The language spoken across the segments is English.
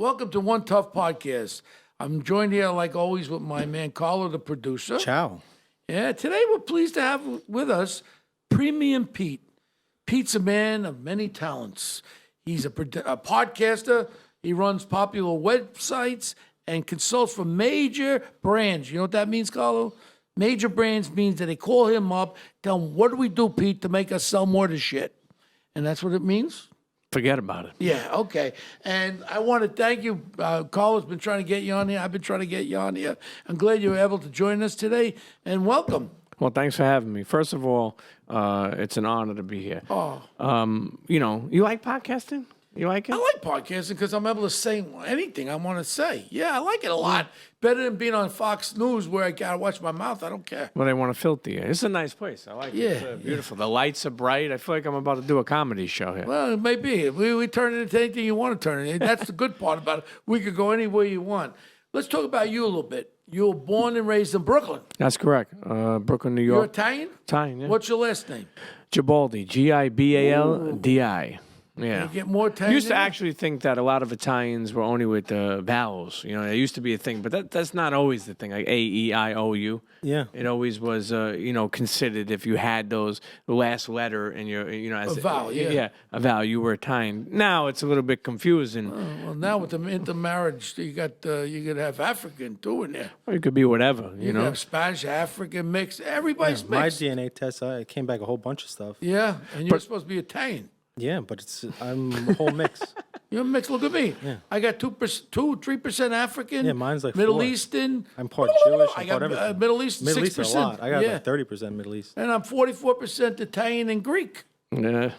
Welcome to One Tough Podcast. I'm joined here, like always, with my man Carlo, the producer. Ciao. Yeah, today we're pleased to have with us Premium Pete. Pete's a man of many talents. He's a podcaster. He runs popular websites and consults for major brands. You know what that means, Carlo? Major brands means that they call him up, tell him, what do we do, Pete, to make us sell more of the shit? And that's what it means? Forget about it. Yeah, okay. And I want to thank you. Carlo's been trying to get you on here. I've been trying to get you on here. I'm glad you were able to join us today, and welcome. Well, thanks for having me. First of all, it's an honor to be here. Oh. You like podcasting? You like it? I like podcasting because I'm able to say anything I want to say. Yeah, I like it a lot. Better than being on Fox News where I got to watch my mouth. I don't care. Well, they want to filter you. It's a nice place. I like it. It's beautiful. The lights are bright. I feel like I'm about to do a comedy show here. Well, it may be. We turn it into anything you want to turn it into. That's the good part about it. We could go anywhere you want. Let's talk about you a little bit. You were born and raised in Brooklyn. That's correct. Brooklyn, New You're York. Italian? Italian, yeah. What's your last name? Gibaldi. Gibaldi. Yeah. You get more Italian. I used to actually think that a lot of Italians were only with the vowels. You know, it used to be a thing, but that's not always the thing. Like A, E, I, O, U. Yeah. It always was, considered if you had the last letter in your, as A vowel, yeah. Yeah, a vowel, you were Italian. Now it's a little bit confusing. Well, now with the intermarriage, you could have African too in there. Or it could be whatever, You could have Spanish, African mix. Everybody's My mixed. DNA test, it came back a whole bunch of stuff. Yeah, and you're supposed to be Italian. Yeah, but I'm a whole mix. You're mixed. Look at me. Yeah. I got 3% African. Yeah, mine's like Middle 4. Middle I'm part Jewish. I I'm got part everything. Middle East, Middle 6%. East a lot. I got yeah. like 30% Middle East. And I'm 44% Italian and Greek.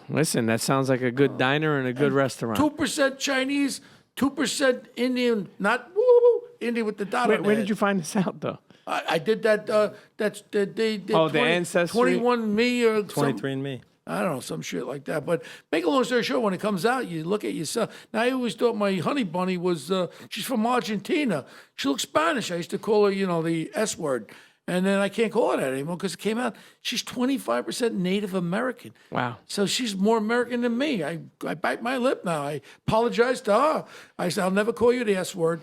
Listen, that sounds like a good diner and a good restaurant. 2% Chinese, 2% Indian, not woo, Indian with the dot on Where the did you find this out, though? I did that. That's the the ancestry? 21me or 23andMe. I don't know, some shit like that. But make a long story short, when it comes out, you look at yourself. Now, I always thought my honey bunny was, she's from Argentina. She looks Spanish. I used to call her, the S word. And then I can't call her that anymore because it came out. She's 25% Native American. Wow. So she's more American than me. I bite my lip now. I apologize to her. I said, I'll never call you the S word.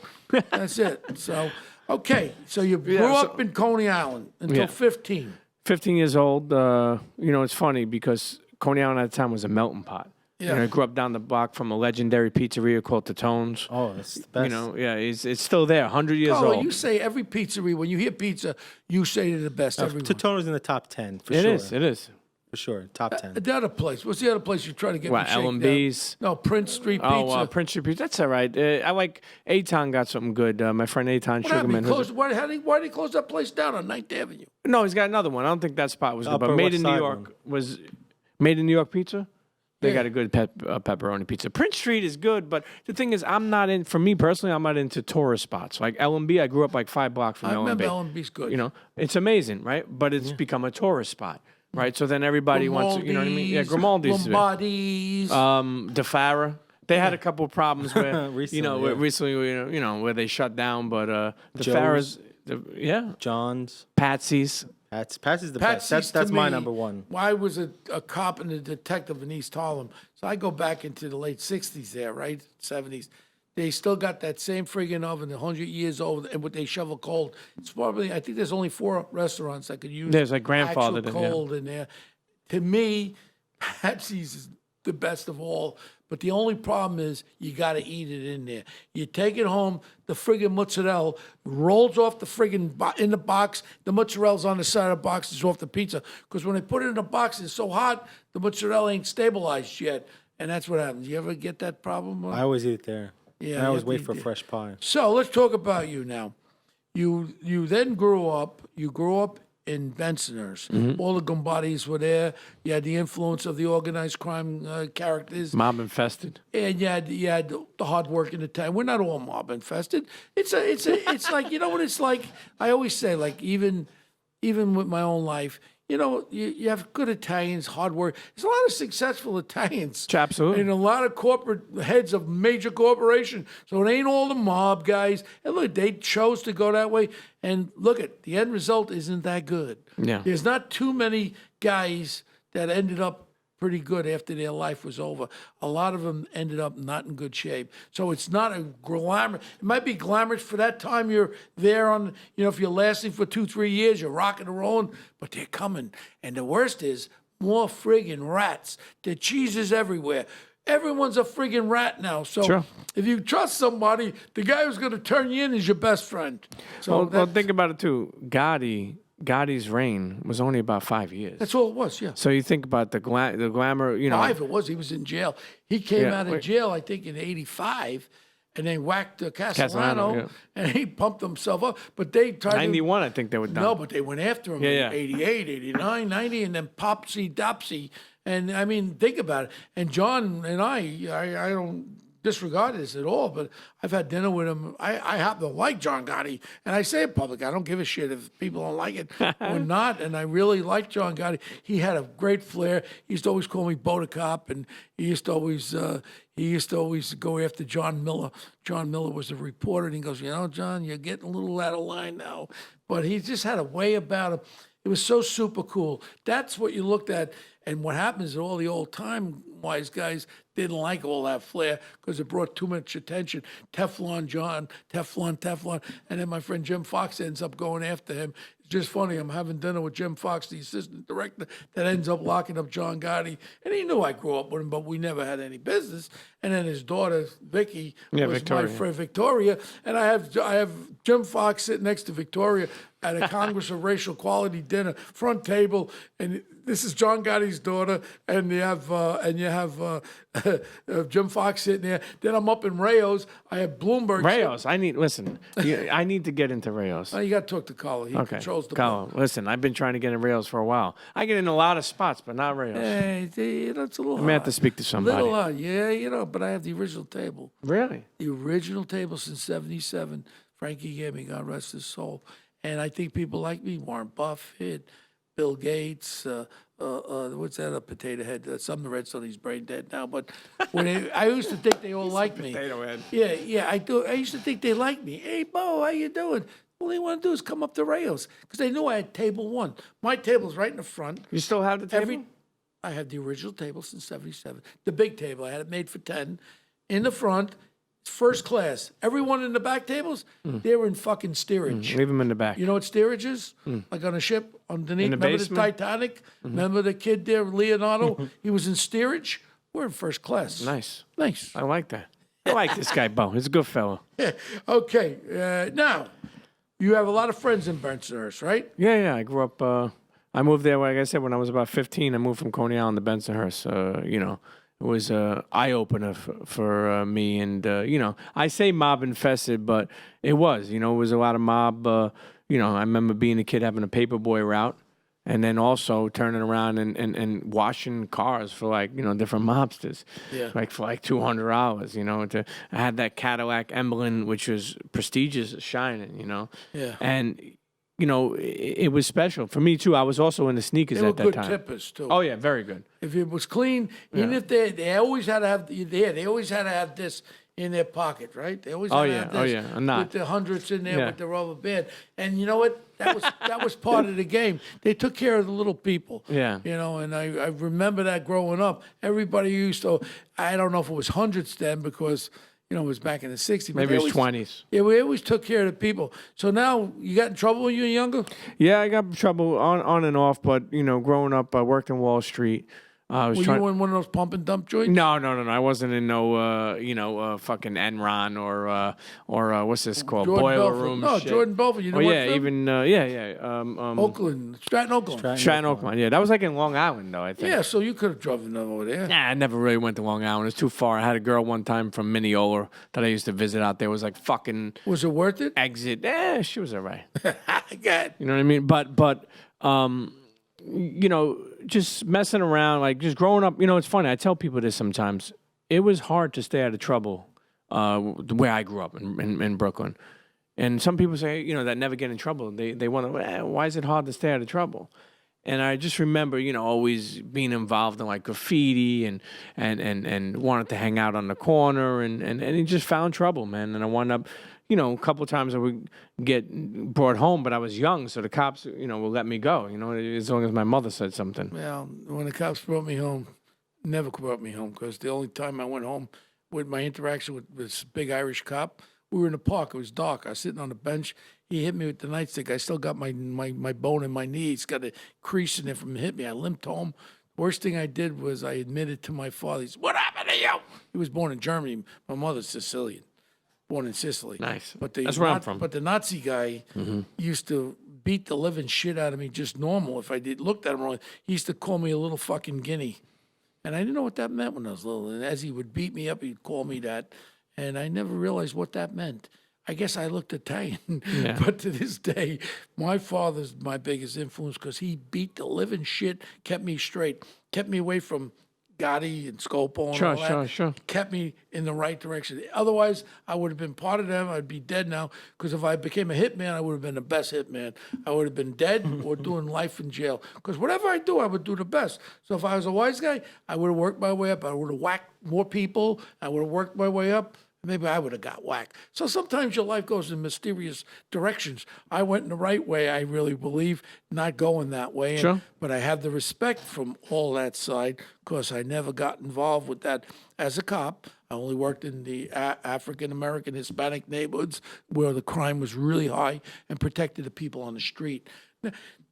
That's it. So, okay. So you grew up in Coney Island until 15. 15 years old. It's funny because Coney Island at the time was a melting pot. Yeah. I grew up down the block from a legendary pizzeria called Totone's. Oh, that's the best. It's still there, 100 years Oh, old. you say every pizzeria, when you hear pizza, you say they're the best. Everyone. Totone's in the top 10, for It sure. is. For sure, top 10. The other place. What's the other place you try to get What, me to shake L&B's? down? No, Prince Street Pizza. Oh, Prince Street Pizza. That's all right. I like Aton got something good. My friend Aton What happened? Sugarman. Why did he close that place down on 9th Avenue? No, he's got another one. I don't think that spot was good. Upper But Made West in New Side York one. was Made in New York pizza. They Yeah. got a good pepperoni pizza. Prince Street is good, but the thing is, for me personally, I'm not into tourist spots. Like L&B, I grew up like 5 blocks from I L&B. remember L&B's good. It's amazing, right? But it's become a tourist spot, right? So then everybody wants to, you know what I mean? Yeah, Grimaldi's. Lombardi's. DeFara. They had a couple of problems where, Recently, where they shut down, but DeFara's, John's. Patsy's. Patsy's the Patsy's best. to That's my me, number one. I was a cop and a detective in East Harlem. So I go back into the late 60s there, right? 70s. They still got that same friggin' oven, 100 years old, and what they shovel cold. It's probably, I think there's only 4 restaurants that could use There's a grandfather actual that, yeah. cold in there. To me, Patsy's is the best of all. But the only problem is you got to eat it in there. You take it home, the friggin' mozzarella rolls off the friggin' in the box. The mozzarella's on the side of the box, it's off the pizza. Because when they put it in the box, it's so hot, the mozzarella ain't stabilized yet. And that's what happens. You ever get that problem? I always eat it there. Yeah, And I always you wait have for to eat fresh pie. So let's talk about you now. You then grew up in Bensonhurst. Mm-hmm. All the Gombardis were there. You had the influence of the organized crime characters. Mob infested. And you had the hard work in the town. We're not all mob infested. It's like, you know what it's like? I always say, like, even with my own life, you have good Italians, hard work. There's a lot of successful Italians. Absolutely. And a lot of corporate heads of major corporations. So it ain't all the mob guys. And look, they chose to go that way. And look, the end result isn't that good. Yeah. There's not too many guys that ended up pretty good after their life was over. A lot of them ended up not in good shape. So it's not a glamour. It might be glamorous for that time you're there on, if you're lasting for 2-3 years, you're rocking and rolling, but they're coming. And the worst is more friggin' rats. The cheese is everywhere. Everyone's a friggin' rat now. So Sure. if you trust somebody, the guy who's going to turn you in is your best friend. So Well, think about it too. Gotti's reign was only about 5 years. that's all it was, yeah. So you think about the glamour, 5 it was. He was in jail. He came Yeah, out of wait. jail, I think, in '85, and they whacked Castellano, Castellano, and he pumped himself up. But they tried 91, I think they were done. No, but they went after him Yeah, in yeah. 88, 89, 90, and then Popsy Dopsy. And I mean, think about it. And John and I don't disregard this at all, but I've had dinner with him. I happen to like John Gotti, and I say it public. I don't give a shit if people don't like it or not. And I really like John Gotti. He had a great flair. He used to always call me Bodicop, and he used to always go after John Miller. John Miller was a reporter, and he goes, John, you're getting a little out of line now. But he just had a way about him. It was so super cool. That's what you looked at. And what happens is all the old time wise guys didn't like all that flair because it brought too much attention. Teflon John, Teflon. And then my friend Jim Fox ends up going after him. It's just funny. I'm having dinner with Jim Fox, the assistant director, that ends up locking up John Gotti. And he knew I grew up with him, but we never had any business. And then his daughter, Vicky, was Victoria. my friend Victoria. And I have Jim Fox sitting next to Victoria at a Congress of Racial Equality dinner, front table, and this is John Gotti's daughter, and you have Jim Fox sitting there. Then I'm up in Rayo's. I have Bloomberg. Rayos, I need to get into Rayos. You got to talk to Carlo. He Okay, controls the Carlo, listen, I've been trying to get in Rayos for a while. I get in a lot of spots, but not Rayos. Hey, it's a little I may have to speak to somebody. Little hard, yeah, but I have the original table. Really? The original table since '77. Frankie gave me, God rest his soul. And I think people like me, Warren Buffett, Bill Gates, what's that, a potato head? Some of the Redstone, he's brain dead now. But I used to think they all liked me. Potato head. Yeah, I do. I used to think they liked me. Hey, Bo, how you doing? All they want to do is come up to Rayos because they knew I had table 1. My table's right in the front. You still have the table? I have the original table since '77. The big table. I had it made for 10. In the front, first class. Everyone in the back tables, they were in fucking steerage. Leave them in the back. You know what steerage is? Like on a ship underneath. In the Remember basement? the Titanic? Remember the kid there, Leonardo? He was in steerage. We're in first class. Nice. Nice. I like that. I like this guy, Bo. He's a good fellow. Okay. Now, you have a lot of friends in Bensonhurst, right? Yeah. I grew up. I moved there, like I said, when I was about 15. I moved from Coney Island to Bensonhurst. It was an eye opener for me, and I say mob infested, but it was. It was a lot of mob. I remember being a kid having a paperboy route, and then also turning around and washing cars for different mobsters. Yeah. For $200. I had that Cadillac Emblem, which was prestigious, shining. Yeah. And it was special for me too. I was also into sneakers They were at that good time. tippers, too. Oh yeah, very good. If it was clean, even if they always had to have they always had to have this in their pocket, right? They always had to have this a knot. with the hundreds in there Yeah. with the rubber band. And you know what? That was part of the game. They took care of the little people. Yeah. And I remember that growing up. Everybody used to. I don't know if it was hundreds then because it was back in the '60s. but Maybe they it was always- 20s. Yeah, we always took care of the people. So now you got in trouble when you were younger? Yeah, I got in trouble on and off, but growing up, I worked in Wall Street. I was Were trying. you in one of those pump and dump joints? No. I wasn't in no, fucking Enron or what's this called? Jordan Boiler Belfort. room. No, shit. Jordan Belfort. You know Oh what? yeah, film? even Oakland, Stratton, Oakland. Stratton Oakland. Yeah, that was like in Long Island though. I think. Yeah, so you could have driven over there. Nah, I never really went to Long Island. It's too far. I had a girl one time from Mineola that I used to visit out there. It was like fucking Was it worth it? exit. She was all right. God. You know what I mean? But just messing around, just growing up. It's funny. I tell people this sometimes. It was hard to stay out of trouble the way I grew up in Brooklyn. And some people say, that never get in trouble. They wonder, why is it hard to stay out of trouble? And I just remember, always being involved in graffiti and wanted to hang out on the corner and he just found trouble, man. And I wound up, a couple of times I would get brought home, but I was young, so the cops, will let me go, as long as my mother said something. Well, when the cops brought me home, never brought me home because the only time I went home with my interaction with this big Irish cop, we were in the park. It was dark. I was sitting on the bench. He hit me with the nightstick. I still got my bone in my knee. It's got a crease in it from hit me. I limped home. Worst thing I did was I admitted to my father. He said, "What happened to you?" He was born in Germany. My mother's Sicilian, born in Sicily. Nice. But That's where I'm from. But the Nazi guy used to beat the living shit out of me just normal. If I looked at him wrong, he used to call me a little fucking guinea. And I didn't know what that meant when I was little. And as he would beat me up, he'd call me that. And I never realized what that meant. I guess I looked Italian. Yeah. But to this day, my father's my biggest influence because he beat the living shit, kept me straight, kept me away from Gotti and Scopo and all that. Sure. Kept me in the right direction. Otherwise, I would have been part of them. I'd be dead now. Because if I became a hitman, I would have been the best hitman. I would have been dead or doing life in jail. Because whatever I do, I would do the best. So if I was a wise guy, I would have worked my way up. I would have whacked more people. I would have worked my way up. Maybe I would have got whacked. So sometimes your life goes in mysterious directions. I went in the right way, I really believe, not going that way. Sure. But I have the respect from all that side because I never got involved with that as a cop. I only worked in the African-American, Hispanic neighborhoods where the crime was really high and protected the people on the street.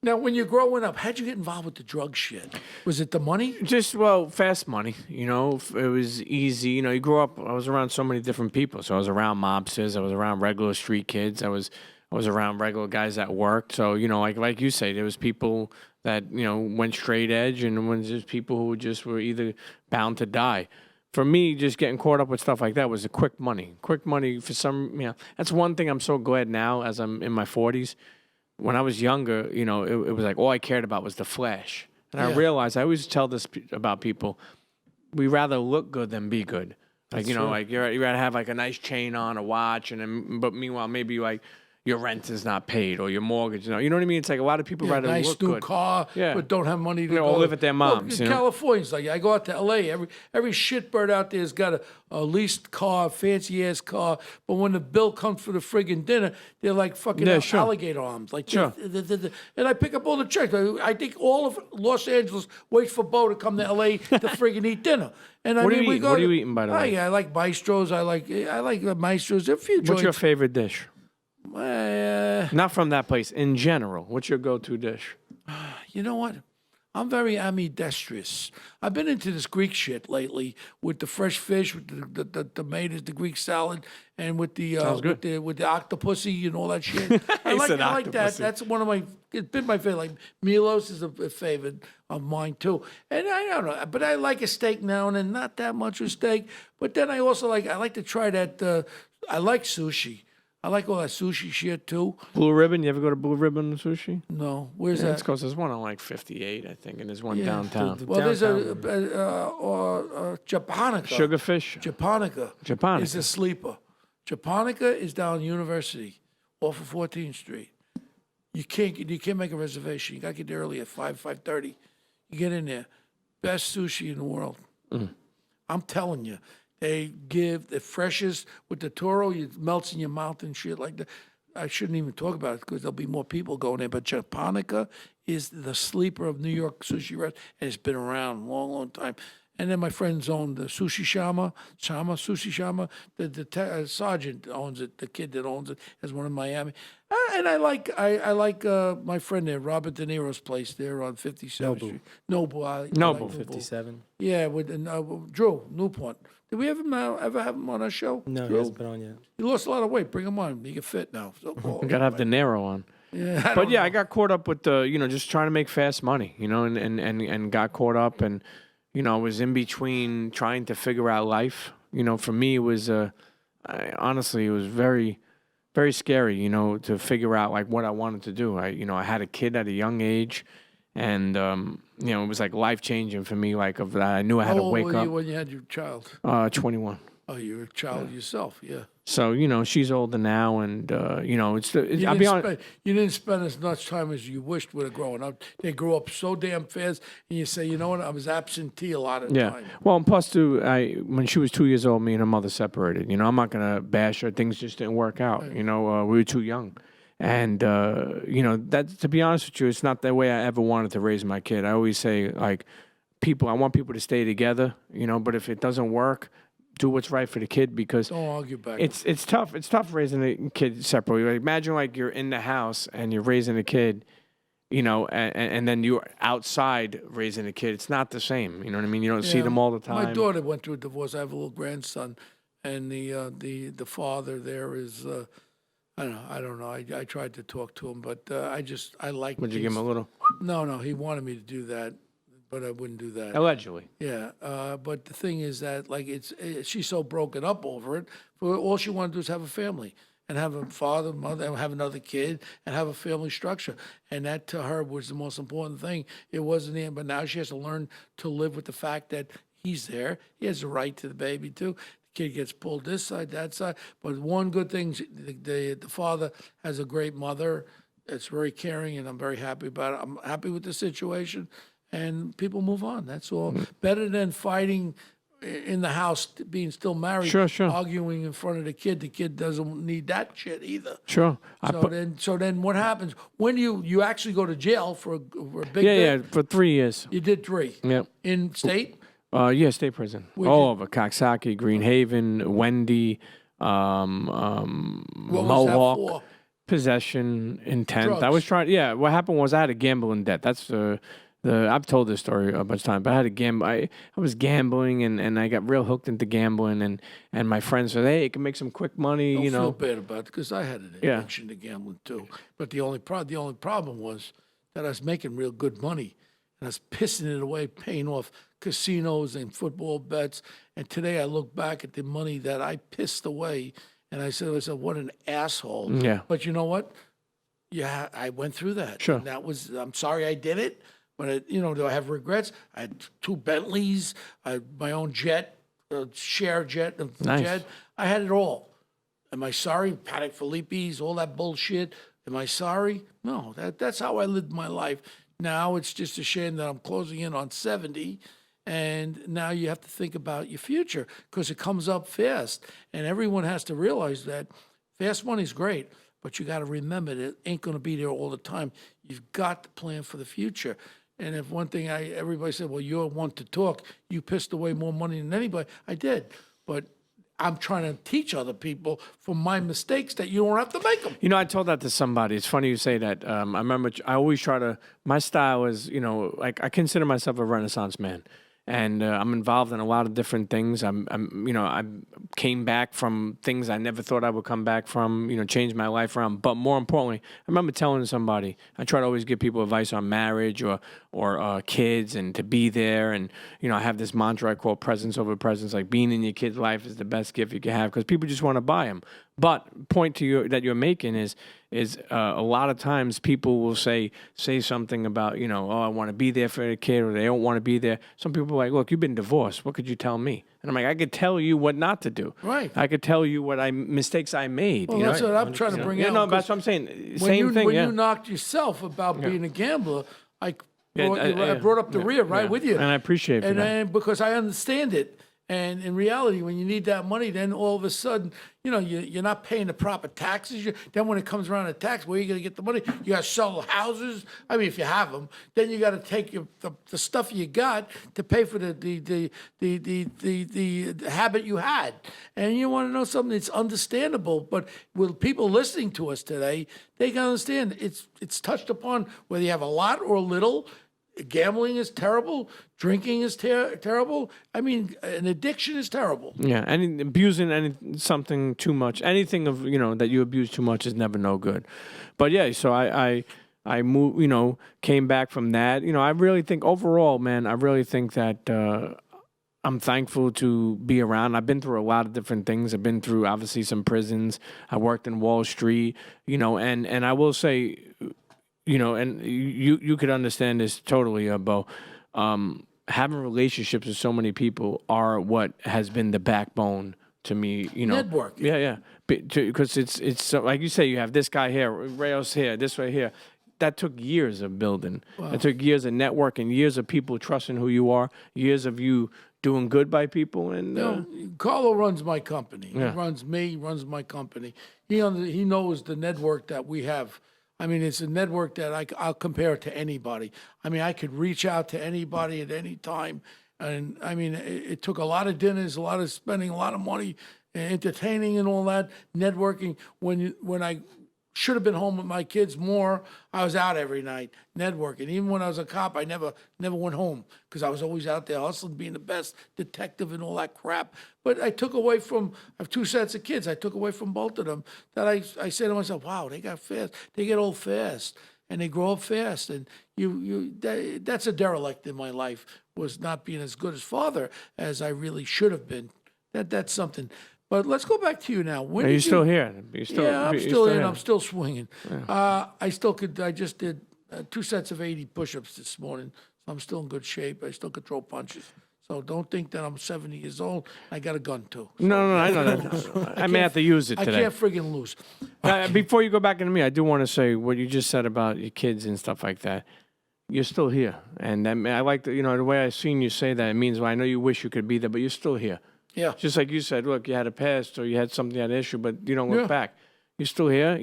Now, when you're growing up, how'd you get involved with the drug shit? Was it the money? Just, fast money, you know, it was easy. You know, you grew up, I was around so many different people. So I was around mobsters, I was around regular street kids, I was around regular guys that worked. So, you know, like you say, there was people that, you know, went straight edge and when there's people who just were either bound to die. For me, just getting caught up with stuff like that was a quick money. Quick money for some, you know, that's one thing I'm so glad now as I'm in my 40s. When I was younger, you know, it was like all I cared about was the flash. And I realized, I always tell this about people, we rather look good than be good. Like, you know, like you rather have like a nice chain on, a watch, and then, but meanwhile, maybe like your rent is not paid or your mortgage, you know what I mean? It's like a lot of people rather nice look new good. car, Yeah. but don't have money to They all go. live at their mom's, you know? Californians, like I go out to L.A., every shitbird out there has got a leased car, fancy-ass car, but when the bill comes for the friggin' dinner, they're like fucking alligator arms. Like, Sure. And I pick up all the checks. I think all of Los Angeles waits for Bo to come to L.A. to friggin' eat dinner. And I What mean, do you eat? What are you eating, by the way? I like Maestros. I like Maestros. There are a few What's your joints. favorite dish? Uh, Not from that place. In general, what's your go-to dish? You know what? I'm very ambidextrous. I've been into this Greek shit lately with the fresh fish, with the tomatoes, the Greek salad, and with the with the octopusy and all that shit. I like that. That's one of my. It's been my favorite. Like Milos is a favorite of mine too. And I don't know, but I like a steak now and then. Not that much of steak, but then I also like to try that. I like sushi. I like all that sushi shit too. Blue Ribbon? You ever go to Blue Ribbon Sushi? No, where's That's that? because there's one on like 58, I think, and there's one downtown. Well, there's a Japonica. Sugarfish? Japonica is a sleeper. Japonica is down University, off of 14th Street. You can't make a reservation. You got to get there early at 5:30. You get in there. Best sushi in the world. I'm telling you. They give the freshest with the toro, it melts in your mouth and shit like that. I shouldn't even talk about it because there'll be more people going there. But Japonica is the sleeper of New York sushi restaurant, and it's been around a long, long time. And then my friends own the Sushi Sushi Shama. The sergeant owns it. The kid that owns it has one in Miami. And I like my friend there, Robert De Niro's place there on 57th Street. Noble. 57. Yeah, with Drew Newport. Did we ever have him on our show? No, Drew? he hasn't been on yet. He lost a lot of weight. Bring him on. He can fit now. So You gotta have De Niro on. Yeah, But yeah, I got caught up with the, just trying to make fast money, and got caught up, and I was in between trying to figure out life. For me, it was honestly, it was very, very scary, to figure out like what I wanted to do. I had a kid at a young age, and it was like life changing for me. Like I knew I had to wake up. How old were you when you had your child? 21. Oh, you were a child yourself, yeah. So she's older now, and I'll be honest. You didn't spend as much time as you wished with her growing up. They grew up so damn fast, and you say, you know what? I was absentee a lot of the time. Well, and plus too, when she was 2 years old, me and her mother separated. I'm not gonna bash her. Things just didn't work out. We were too young, and that, to be honest with you, it's not the way I ever wanted to raise my kid. I always say, like, I want people to stay together, but if it doesn't work, do what's right for the kid, because Don't argue back. it's tough. It's tough raising a kid separately. Like, imagine like you're in the house and you're raising a kid, and then you're outside raising a kid. It's not the same. You know what I mean? You don't see them all the time. My daughter went through a divorce. I have a little grandson, and the father there is. I don't know. I tried to talk to him, but I like. Would you give him a little? No, he wanted me to do that, but I wouldn't do that. Allegedly. Yeah, but the thing is that like she's so broken up over it. All she wanted to do is have a family and have a father, mother, and have another kid and have a family structure. And that to her was the most important thing. It wasn't him, but now she has to learn to live with the fact that he's there. He has a right to the baby too. The kid gets pulled this side, that side. But one good thing, the father has a great mother. It's very caring, and I'm very happy about it. I'm happy with the situation. And people move on. That's all. Better than fighting in the house, being still married, Sure. arguing in front of the kid. The kid doesn't need that shit either. Sure. So then what happens when you actually go to jail for a big Yeah, for 3 years. You did 3. Yep. In state. Yeah, state prison. All over Coxsackie, Greenhaven, Wendy, What was that Mohawk. for? Possession, intent. I Drugs. was trying. Yeah, what happened was I had a gambling debt. That's the I've told this story a bunch of times, but I had a gamble. I was gambling, and I got real hooked into gambling, and my friend said, "Hey, you can make some quick money." Don't you feel know, bad about it because I had an Yeah. addiction to gambling too. But the only problem was that I was making real good money, and I was pissing it away, paying off casinos and football bets. And today I look back at the money that I pissed away, and I said to myself, "What an asshole!" Yeah. But you know what? Yeah, I went through that. Sure. And that was. I'm sorry I did it, but do I have regrets? I had 2 Bentleys, I had my own jet, share jet, Nice. jet. I had it all. Am I sorry? Paddock Philippe's, all that bullshit. Am I sorry? No, that's how I lived my life. Now it's just a shame that I'm closing in on 70, and now you have to think about your future because it comes up fast, and everyone has to realize that fast money's great, but you got to remember that it ain't going to be there all the time. You've got to plan for the future. And if one thing everybody said, well, you're one to talk, you pissed away more money than anybody. I did, but I'm trying to teach other people from my mistakes that you don't have to make them. I told that to somebody. It's funny you say that. I remember I always try to. My style is, like I consider myself a Renaissance man. And I'm involved in a lot of different things. I came back from things I never thought I would come back from. Changed my life around. But more importantly, I remember telling somebody. I try to always give people advice on marriage or kids and to be there. And I have this mantra I call presence over presence. Like being in your kid's life is the best gift you can have because people just want to buy them. But point to you that you're making is a lot of times people will say something about oh, I want to be there for the kid, or they don't want to be there. Some people are like, look, you've been divorced. What could you tell me? And I'm like, I could tell you what not to do. Right. I could tell you what mistakes I made. Well, that's what I'm trying to bring out. No, that's what I'm saying. When Same thing. When Yeah. you knocked yourself about being a gambler, I I brought up the rear right with you. And I appreciate it for that. And because I understand it. And in reality, when you need that money, then all of a sudden, you're not paying the proper taxes. Then when it comes around to tax, where are you going to get the money? You got to sell houses. I mean, if you have them, then you got to take the stuff you got to pay for the habit you had. And you want to know something? It's understandable. But with people listening to us today, they can understand it's touched upon whether you have a lot or a little. Gambling is terrible. Drinking is terrible. I mean, an addiction is terrible. Yeah, and abusing something too much, anything of that you abuse too much is never no good. But yeah, so I moved, came back from that. I really think overall, man, I really think that I'm thankful to be around. I've been through a lot of different things. I've been through obviously some prisons. I worked in Wall Street, and I will say. And you could understand this totally, Bo. Having relationships with so many people are what has been the backbone to me. Network. Yeah. Because it's so, like you say, you have this guy here, Rayos here, this right here. That took years of building. Wow. It took years of networking, years of people trusting who you are, years of you doing good by people. And Carlo runs my company. Yeah. He runs me. He runs my company. He knows the network that we have. I mean, it's a network that I'll compare it to anybody. I mean, I could reach out to anybody at any time. And I mean, it took a lot of dinners, a lot of spending, a lot of money, entertaining and all that, networking. When I should have been home with my kids more, I was out every night networking. Even when I was a cop, I never went home because I was always out there hustling, being the best detective and all that crap. But I took away from, I have two sets of kids. I took away from both of them that I said to myself, wow, they got fast. They get old fast and they grow up fast. And that's a derelict in my life, was not being as good as father as I really should have been. That's something. But let's go back to you now. When Are you still here? I'm still in. I'm still swinging. I still could. I just did 2 sets of 80 push-ups this morning, so I'm still in good shape. I still could throw punches. So don't think that I'm 70 years old. I got a gun too. So No, I know that. I may have to use it today. I can't friggin' lose. Before you go back into me, I do want to say what you just said about your kids and stuff like that. You're still here, and I like the way I seen you say that. It means, well, I know you wish you could be there, but you're still here. Yeah. Just like you said, look, you had a past or you had something, you had an issue, but you don't look back. You're still here,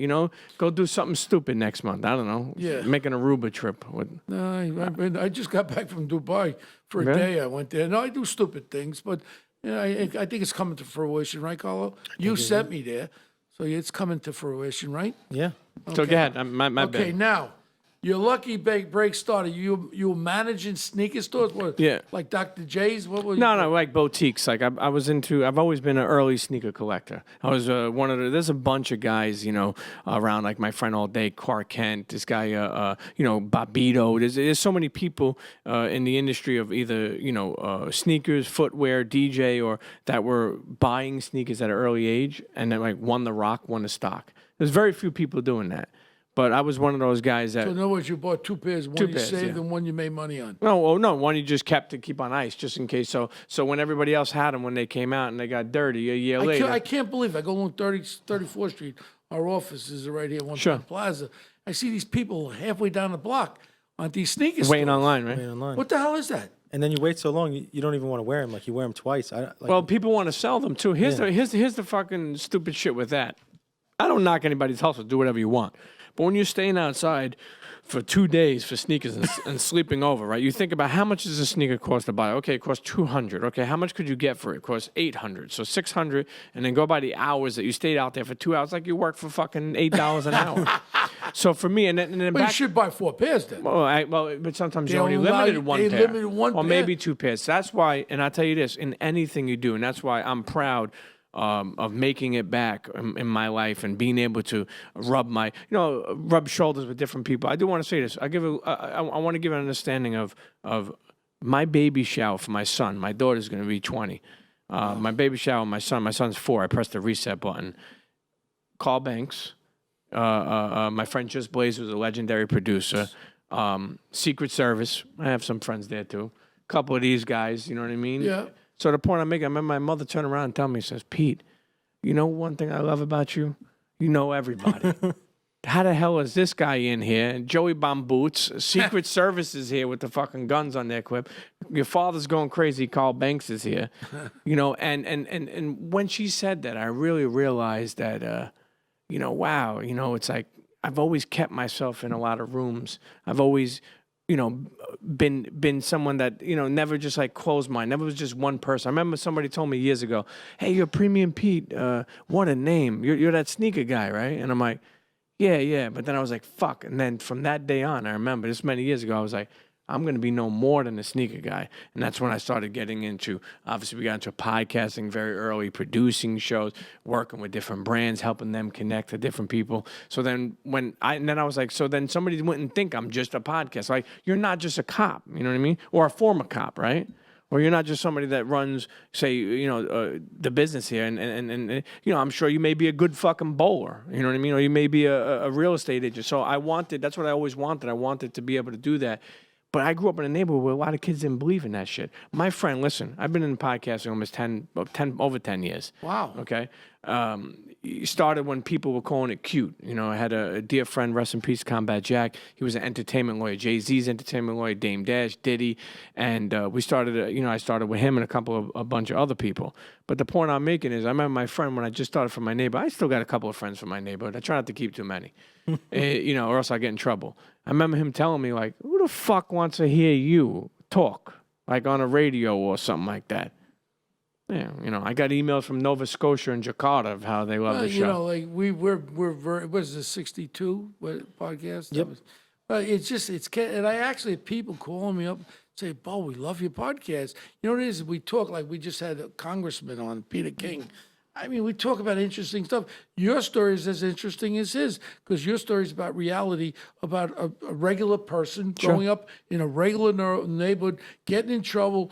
Go do something stupid next month. I don't know. Yeah. Make an Aruba trip. No, I just got back from Dubai for a day. I went there. No, I do stupid things, but I think it's coming to fruition, right, Carlo? You sent me there, so it's coming to fruition, right? Yeah. So go ahead. My Okay, bad. now, your lucky break started. You were managing sneaker stores? What, Yeah. like Dr. J's? What was No, like boutiques. Like I've always been an early sneaker collector. I was there's a bunch of guys, around, like my friend all day, Clark Kent, this guy, Bobito. There's so many people in the industry of either, sneakers, footwear, DJ, or that were buying sneakers at an early age and then like won the rock, won the stock. There's very few people doing that. But I was one of those guys that. So in other words, you bought 2 pairs, one you pairs, saved yeah. and one you made money on. No, one you just kept to keep on ice just in case. So when everybody else had them, when they came out and they got dirty a year later. I can't believe it. I go along 34th Street. Our office is right here, One Sure. Plaza. I see these people halfway down the block on these sneakers. Waiting online, right? Online. What the hell is that? And then you wait so long, you don't even want to wear them. Like you wear them twice. Well, people want to sell them too. Here's the fucking stupid shit with that. I don't knock anybody's hustle. Do whatever you want. But when you're staying outside for 2 days for sneakers and sleeping over, right? You think about how much does a sneaker cost to buy? Okay, it costs $200. Okay, how much could you get for it? It costs $800. So $600, and then go by the hours that you stayed out there for 2 hours, like you worked for fucking $8 an hour. So for me, and then Well, back. you should buy 4 pairs then. But sometimes They you're only only allow limited you- one they pair. limited one or pair. maybe 2 pairs. That's why, and I'll tell you this, in anything you do, and that's why I'm proud of making it back in my life and being able to rub shoulders with different people. I do want to say this. I want to give an understanding of my baby shower for my son. My daughter's going to be 20. My baby shower, my son's 4. I pressed the reset button. Carl Banks, my friend Just Blaze was a legendary producer. Secret Service, I have some friends there too. A couple of these guys, you know what I mean? Yeah. So the point I'm making, I remember my mother turned around and told me, says, Pete, you know one thing I love about you? You know everybody. How the hell is this guy in here? And Joey Bomboots, Secret Service is here with the fucking guns on their clip. Your father's going crazy, Carl Banks is here. And when she said that, I really realized that, wow, it's like I've always kept myself in a lot of rooms. I've always been someone that, never just like closed mind, never was just one person. I remember somebody told me years ago, hey, you're Premium Pete. What a name. You're that sneaker guy, right? And I'm like, yeah. But then I was like, fuck. And then from that day on, I remember this many years ago, I was like, I'm going to be no more than a sneaker guy. And that's when I started getting into, obviously we got into podcasting very early, producing shows, working with different brands, helping them connect to different people. So then I was like, so then somebody wouldn't think I'm just a podcast. Like, you're not just a cop, you know what I mean? Or a former cop, right? Or you're not just somebody that runs, say, the business here. And I'm sure you may be a good fucking bowler, you know what I mean? Or you may be a real estate agent. So that's what I always wanted. I wanted to be able to do that. But I grew up in a neighborhood where a lot of kids didn't believe in that shit. My friend, listen, I've been in podcasting almost over 10 years. Wow. Okay. It started when people were calling it cute. You know, I had a dear friend, rest in peace, Combat Jack. He was an entertainment lawyer, Jay-Z's entertainment lawyer, Dame Dash, Diddy. And we started, I started with him and a bunch of other people. But the point I'm making is I remember my friend when I just started from my neighbor. I still got a couple of friends from my neighborhood. I try not to keep too many, or else I get in trouble. I remember him telling me, like, who the fuck wants to hear you talk, like on a radio or something like that? Yeah, I got emails from Nova Scotia and Jakarta of how they love the show. Like we're very, what is this, 62 podcast? Yep. And I actually have people calling me up, say, Bo, we love your podcast. You know what it is? We talk like we just had a congressman on, Peter King. I mean, we talk about interesting stuff. Your story is as interesting as his, because your story is about reality, about a regular person growing up in a regular neighborhood, getting in trouble,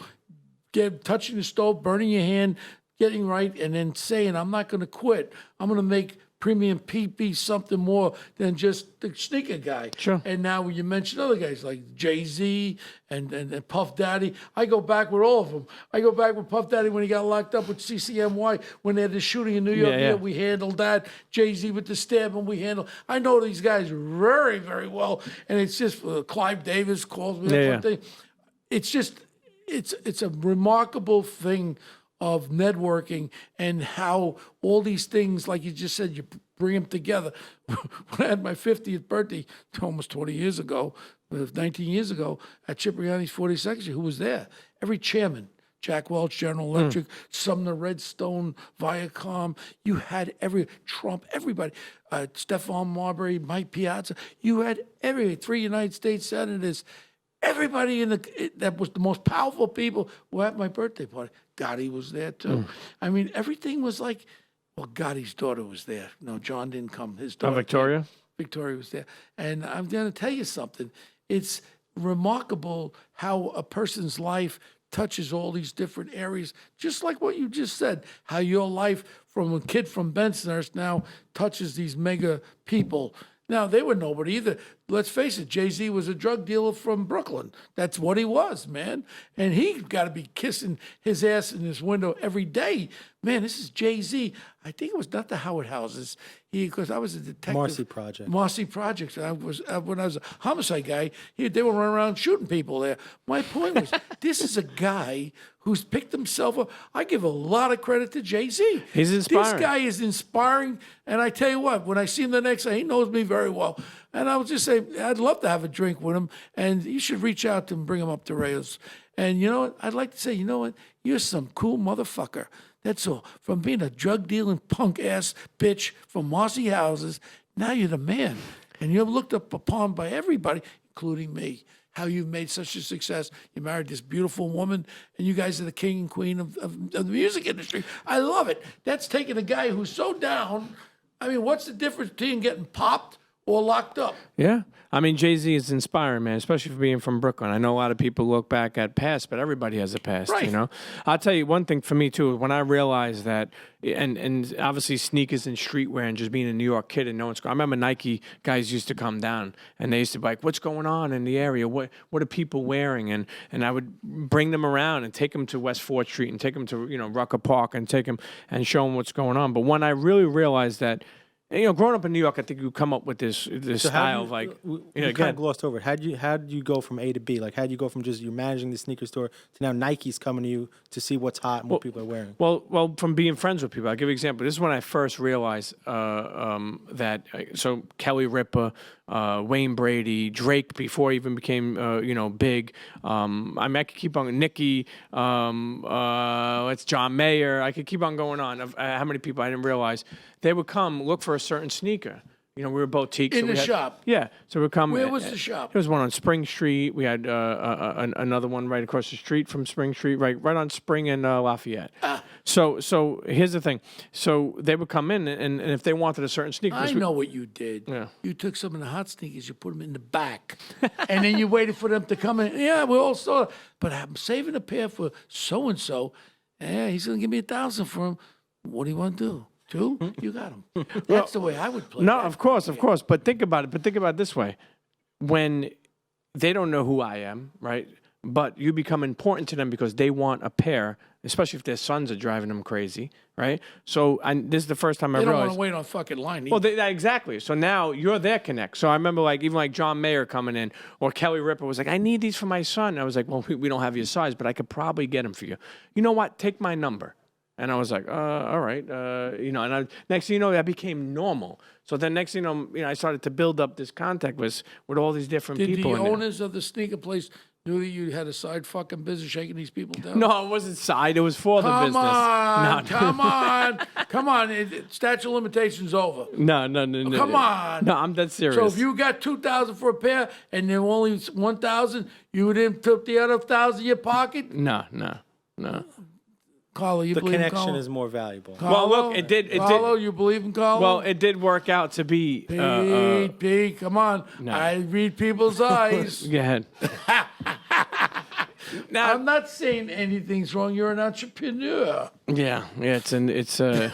touching the stove, burning your hand, getting right, and then saying, I'm not going to quit. I'm going to make Premium Pete be something more than just the sneaker guy. Sure. And now when you mention other guys like Jay-Z and Puff Daddy, I go back with all of them. I go back with Puff Daddy when he got locked up with CCMY, when they had the shooting in New York. Yeah. We handled that. Jay-Z with the stabbing, we handled. I know these guys very, very well. And it's just, Clive Davis calls me up one thing. It's just, it's a remarkable thing of networking and how all these things, like you just said, you bring them together. When I had my 50th birthday, almost 20 years ago, 19 years ago, at Cipriani's 42nd, who was there? Every chairman, Jack Welch, General Electric, Sumner Redstone, Viacom, you had Trump, everybody, Stephon Marbury, Mike Piazza, you had 3 United States senators. Everybody that was the most powerful people were at my birthday party. Gotti was there too. I mean, everything was like, well, Gotti's daughter was there. No, John didn't come. His daughter. Victoria? Came. Victoria was there. And I'm going to tell you something. It's remarkable how a person's life touches all these different areas, just like what you just said, how your life from a kid from Bensonhurst now touches these mega people. Now, they were nobody either. Let's face it, Jay-Z was a drug dealer from Brooklyn. That's what he was, man. And he got to be kissing his ass in his window every day. Man, this is Jay-Z. I think it was not the Howard Houses. Because I was a detective. Marcy Project. Marcy Project. When I was a homicide guy, they were running around shooting people there. My point was, this is a guy who's picked himself up. I give a lot of credit to Jay-Z. He's inspiring. This guy is inspiring. And I tell you what, when I see him the next day, he knows me very well. And I would just say, I'd love to have a drink with him. And you should reach out to him, bring him up to Rayos. And you know what? I'd like to say, you know what? You're some cool motherfucker. That's all. From being a drug dealing punk ass bitch from Marcy Houses, now you're the man. And you're looked up upon by everybody, including me. How you've made such a success. You married this beautiful woman, and you guys are the king and queen of the music industry. I love it. That's taking a guy who's so down. I mean, what's the difference between getting popped or locked up? Yeah. I mean, Jay-Z is inspiring, man, especially for being from Brooklyn. I know a lot of people look back at past, but everybody has a past, Right. you know? I'll tell you one thing for me, too, when I realized that, and obviously sneakers and streetwear and just being a New York kid and no one's going. I remember Nike guys used to come down, and they used to be like, what's going on in the area? What are people wearing? And I would bring them around and take them to West 4th Street and take them to, Rucker Park and take them and show them what's going on. But when I really realized that, growing up in New York, I think you come up with this So style of like, we kind of glossed over it. How did you go from A to B? Like, how did you go from just you managing the sneaker store to now Nike's coming to you to see what's hot and what people are wearing? Well, from being friends with people. I'll give you an example. This is when I first realized that. So Kelly Ripa, Wayne Brady, Drake before he even became big. I could keep on. Nicki, it's John Mayer. I could keep on going on of how many people I didn't realize. They would come look for a certain sneaker. We were boutiques. In the shop. Yeah. So we would come. Where was the shop? There was one on Spring Street. We had another one right across the street from Spring Street, right on Spring and Lafayette. So here's the thing. So they would come in, and if they wanted a certain sneaker. I know what you did. Yeah. You took some of the hot sneakers, you put them in the back, and then you waited for them to come in. Yeah, we all saw it. But I'm saving a pair for so-and-so. Yeah, he's going to give me $1,000 for him. What do you want to do? 2? You got him. That's the way I would play. No, that. of course. But think about it. But think about it this way: when they don't know who I am, right? But you become important to them because they want a pair, especially if their sons are driving them crazy, right? So this is the first time I They don't realized. want to wait on fucking line. Well, exactly. So now you're their connect. So I remember even John Mayer coming in or Kelly Ripa was like, I need these for my son. I was like, well, we don't have your size, but I could probably get them for you. You know what? Take my number. And I was like, all right. And next thing you know, that became normal. So then next thing you know, I started to build up this contact with all these different Did people. the in there. owners of the sneaker place knew that you had a side fucking business shaking these people down? No, it wasn't side. It was for the business. Come on. Come on. Statute of limitations over. No. Come on. No, I'm dead serious. So if you got 2,000 for a pair and there only 1,000, you didn't put the other 1,000 in your pocket? No. Carlo, you The believe in connection Carlo? is more valuable. Well, look, it did. Carlo, you believe in Carlo? Well, it did work out to be. Pete, come on. No. I read people's eyes. Go ahead. Now, I'm not saying anything's wrong. You're an entrepreneur. yeah, it's a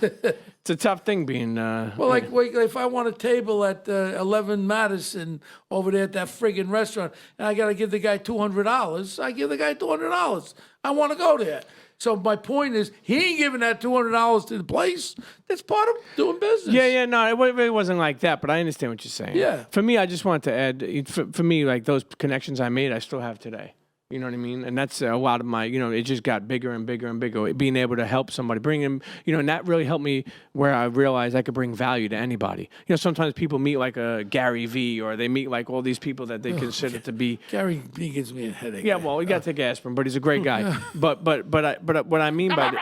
tough thing being. Well, like if I want a table at 11 Madison over there at that friggin' restaurant, and I got to give the guy $200, I give the guy $200. I want to go there. So my point is, he ain't giving that $200 to the place. That's part of doing business. Yeah, no, it really wasn't like that, but I understand what you're saying. Yeah. For me, I just wanted to add, for me, like those connections I made, I still have today. You know what I mean? And that's a lot of my, it just got bigger and bigger and bigger. Being able to help somebody, bring them, and that really helped me where I realized I could bring value to anybody. Sometimes people meet like a Gary V or they meet like all these people that they consider to be. Gary V gives me a headache. Yeah, well, you got to take aspirin, but he's a great guy. But what I mean by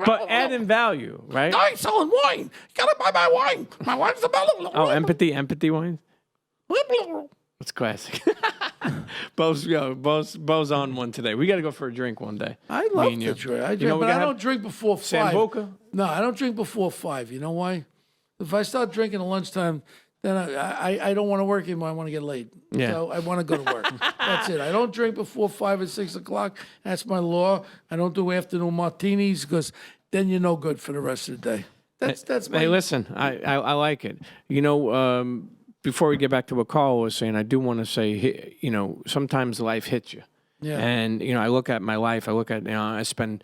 but adding value, right? I ain't selling wine. You gotta buy my wine. My wine's the bell. Oh, empathy wine. It's classic. Bo's on one today. We got to go for a drink one day. I love to drink. I drink, but I don't drink before 5. Sambuca? No, I don't drink before 5. You know why? If I start drinking at lunchtime, then I don't want to work anymore. I want to get laid. Yeah. So I want to go to work. That's it. I don't drink before 5 or 6 o'clock. That's my law. I don't do afternoon martinis because then you're no good for the rest of the day. That's my. Hey, listen, I like it. Before we get back to what Carl was saying, I do want to say, sometimes life hits you. Yeah. And, I look at my life, I spend,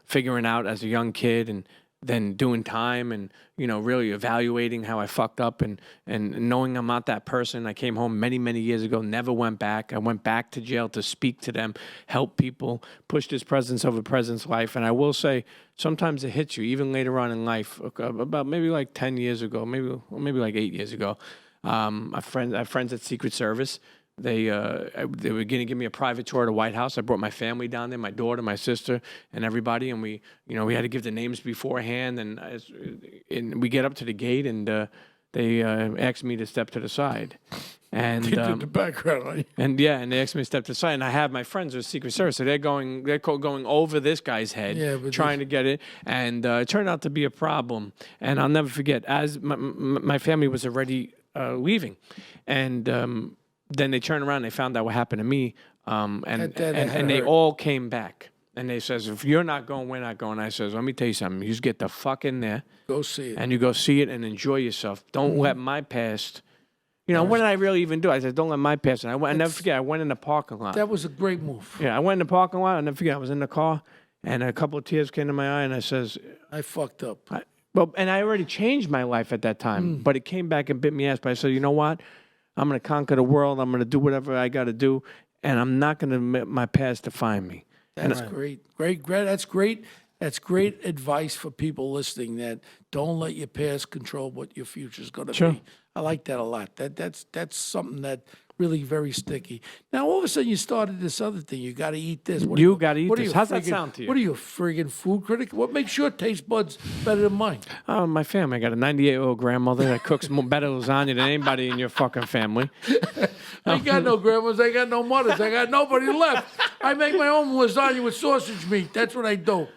figuring out as a young kid and then doing time and, really evaluating how I fucked up and knowing I'm not that person. I came home many, many years ago, never went back. I went back to jail to speak to them, help people, push this presence over presence life. And I will say, sometimes it hits you, even later on in life, about maybe like 10 years ago, maybe like 8 years ago. I have friends at Secret Service. They were going to give me a private tour of the White House. I brought my family down there, my daughter, my sister, and everybody. And we had to give the names beforehand. And we get up to the gate, and they asked me to step to the side. And They did the background on you. and they asked me to step to the side. And I have my friends with Secret Service, so they're going over this guy's head, trying to get it. And it turned out to be a problem. And I'll never forget, as my family was already leaving, and then they turned around and they found out what happened to me, and they all came back. And they says, if you're not going, we're not going. I says, let me tell you something. You just get the fuck in there. Go see it. And you go see it and enjoy yourself. Don't let my past... what did I really even do? I said, don't let my past... And I never forget, I went in the parking lot. That was a great move. Yeah, I went in the parking lot. I never forget, I was in the car. And a couple of tears came to my eye. And I says... I fucked up. And I already changed my life at that time. But it came back and bit me ass. But I said, you know what? I'm going to conquer the world. I'm going to do whatever I got to do. And I'm not going to let my past define me. That's great. That's great. That's great advice for people listening, that don't let your past control what your future is going to be. I like that a lot. That's something that really very sticky. Now, all of a sudden, you started this other thing. You got to eat this. You got to eat this. How's that sound to you? What are you, a friggin' food critic? What makes your taste buds better than mine? Oh, my family. I got a 98-year-old grandmother that cooks better lasagna than anybody in your fucking family. I ain't got no grandmas. I got no mothers. I got nobody left. I make my own lasagna with sausage meat. That's what I do.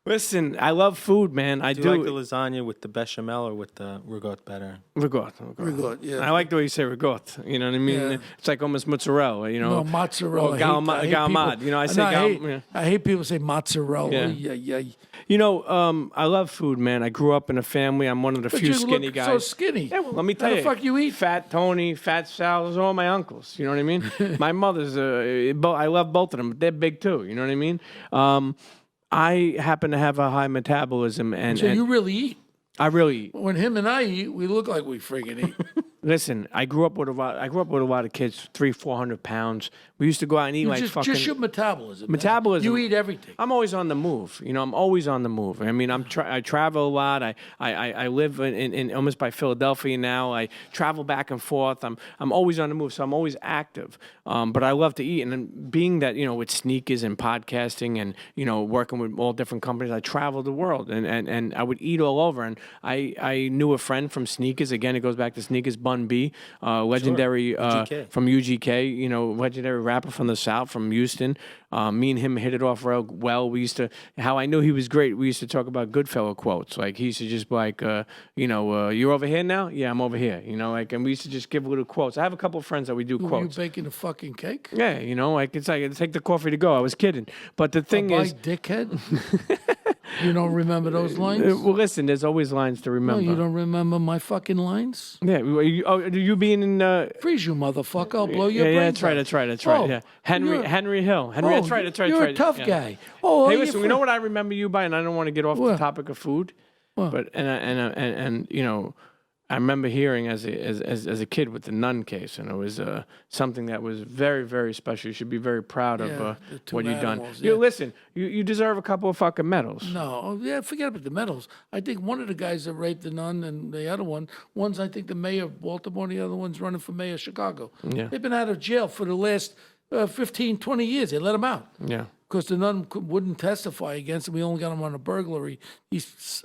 Listen, I love food, man. I Do do. you like the lasagna with the bechamel or with the ricotta better? Ricotta. Ricotta, yeah. I like the way you say ricotta. You know what I mean? Yeah. It's like almost mozzarella. You know, No, mozzarella. Or I hate galmad. people- You know, I say no, yeah. I hate people say mozzarella. Yeah. Yeah. You know, I love food, man. I grew up in a family. I'm one of the But few you skinny look guys. so skinny. Yeah, well, let me tell How you. the fuck you eat? Fat Tony, Fat Sal, those are all my uncles. You know what I mean? My mother's, I love both of them, but they're big too. You know what I mean? I happen to have a high metabolism, and, So and you really eat. I really eat. When him and I eat, we look like we friggin' eat. Listen, I grew up with a lot of kids, 300-400 pounds. We used to go out and eat like fucking. Just your metabolism. man. Metabolism. You eat everything. I'm always on the move. You know, I'm always on the move. I mean, I travel a lot. I live in almost by Philadelphia now. I travel back and forth. I'm always on the move, so I'm always active. But I love to eat, and then being that with sneakers and podcasting and working with all different companies, I travel the world and I would eat all over. And I knew a friend from sneakers. Again, it goes back to sneakers. Bun B, legendary UGK. from UGK. Legendary rapper from the South, from Houston. Me and him hit it off real well. We used to, how I knew he was great, we used to talk about Goodfellow quotes. Like, he used to just be like, you're over here now? Yeah, I'm over here. And we used to just give little quotes. I have a couple of friends that we do Were you quotes. baking a fucking cake? Yeah, it's like, take the coffee to go. I was kidding. But the thing By is, dickhead? You don't remember those lines? well, listen, there's always lines to No, remember. you don't remember my fucking lines? Yeah, you being in... Freeze you, motherfucker. I'll blow your yeah, brains that's right. out. That's right. Oh, Yeah, Henry you're- Hill. Oh, That's right. You're a tough yeah. guy. Oh, Hey, you're listen, you know what I remember you by, and I don't want to get off the What? topic of food, What? but I remember hearing as a kid with the nun case, and it was something that was very, very special. You should be very proud of Yeah, the two what you've done. animals, You yeah. listen, you deserve a couple of fucking medals. No, yeah, forget about the medals. I think one of the guys that raped the nun and the other one's I think the mayor of Baltimore, and the other one's running for mayor of Chicago. Yeah. They've been out of jail for the last 15, 20 years. They let them out. Yeah. Because the nun wouldn't testify against him. We only got him on a burglary. If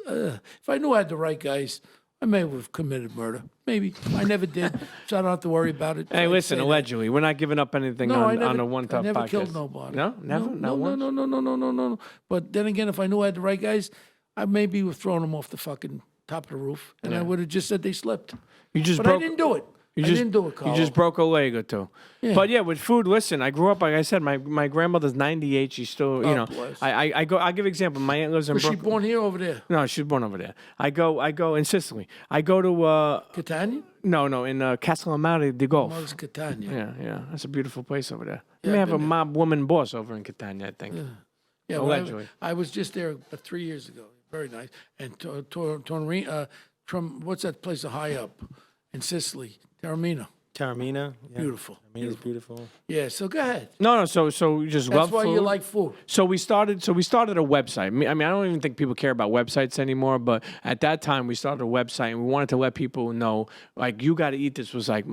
I knew I had the right guys, I may have committed murder. Maybe. I never did, so I don't have to worry about it. Hey, I'd listen, say that. allegedly, we're not giving up anything No, I on never, a one I tough never podcast. killed nobody. No, never, not once. No. But then again, if I knew I had the right guys, I maybe would have thrown them off the fucking top of the roof, and I would have just said they slipped. You just But broke. I didn't do it. I didn't do it, Carlo. You just broke a leg or two. Yeah. But yeah, with food, listen, I grew up, like I said, my grandmother's 98. She's still, Oh, bless. I go, I'll give an example. My aunt lives in Was she Brooklyn. born here or over there? No, she was born over there. I go in Sicily. I go to, Catania? no, in Castellamare di Golf. Oh, it's Catania. Yeah. That's a beautiful place over there. Yeah, They I've have a been mob woman boss over in Catania, I think. Yeah, well, Allegedly. I was just there 3 years ago. Very nice. And what's that place high up in Sicily? Taormina. Taormina. Yeah. Beautiful. Taormina's beautiful. Yeah, so go ahead. No, so you just That's love why food. you like food. So we started a website. I mean, I don't even think people care about websites anymore. But at that time, we started a website, and we wanted to let people know, like, you got to eat this. Was like,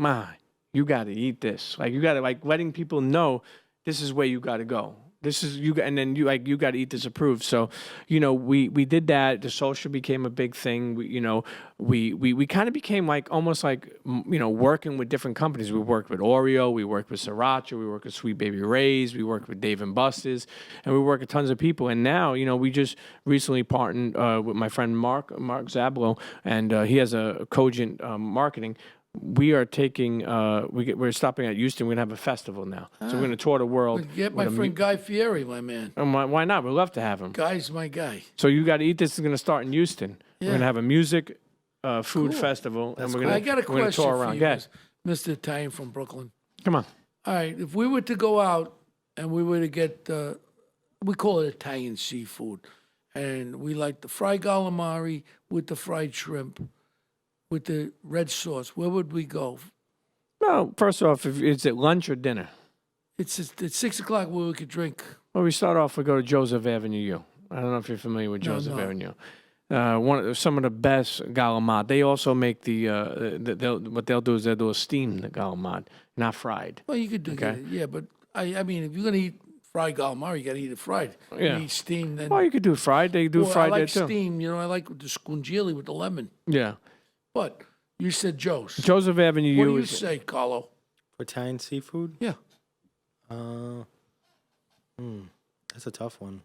you got to eat this. Like, you got to letting people know this is where you got to go. This is you, and then you got to eat this approved. So, we did that. The social became a big thing. We kind of became almost working with different companies. We worked with Oreo, we worked with Sriracha, we worked with Sweet Baby Ray's, we worked with Dave and Buster's, and we work with tons of people. And now, we just recently partnered with my friend Mark Zablo, and he has a Cogent marketing. We are taking. We're stopping at Houston. We're gonna have a festival now, so we're gonna tour the world. Get my friend Guy Fieri, my man. Why not? We'd love to have him. Guy's my guy. So you got to eat. This is gonna start in Houston. We're Yeah. gonna have a music, food festival, and we're gonna. I got a we're gonna question tour for around. you, Go ahead. Mr. Italian from Brooklyn. Come on. All right, if we were to go out and we were to get, we call it Italian seafood, and we like the fried calamari with the fried shrimp, with the red sauce, where would we go? Well, first off, is it lunch or dinner? It's 6 o'clock where we could drink. Well, we start off. We go to Joseph Avenue U. I don't know if you're familiar with No, Joseph no. Avenue. Some of the best galamad. They also make what they'll do is they'll do a steamed galamad, not fried. Well, you could do Okay. that, yeah, but I mean, if you're going to eat fried calamari, you got to eat it fried. Yeah. You eat steamed. Then, Well, you could do fried. They do well, fried I like there too. steamed, I like the scungili with the lemon. Yeah. But you said Joe's. Joseph Avenue What do U you is say, Carlo? For Italian seafood? Yeah. That's a tough one.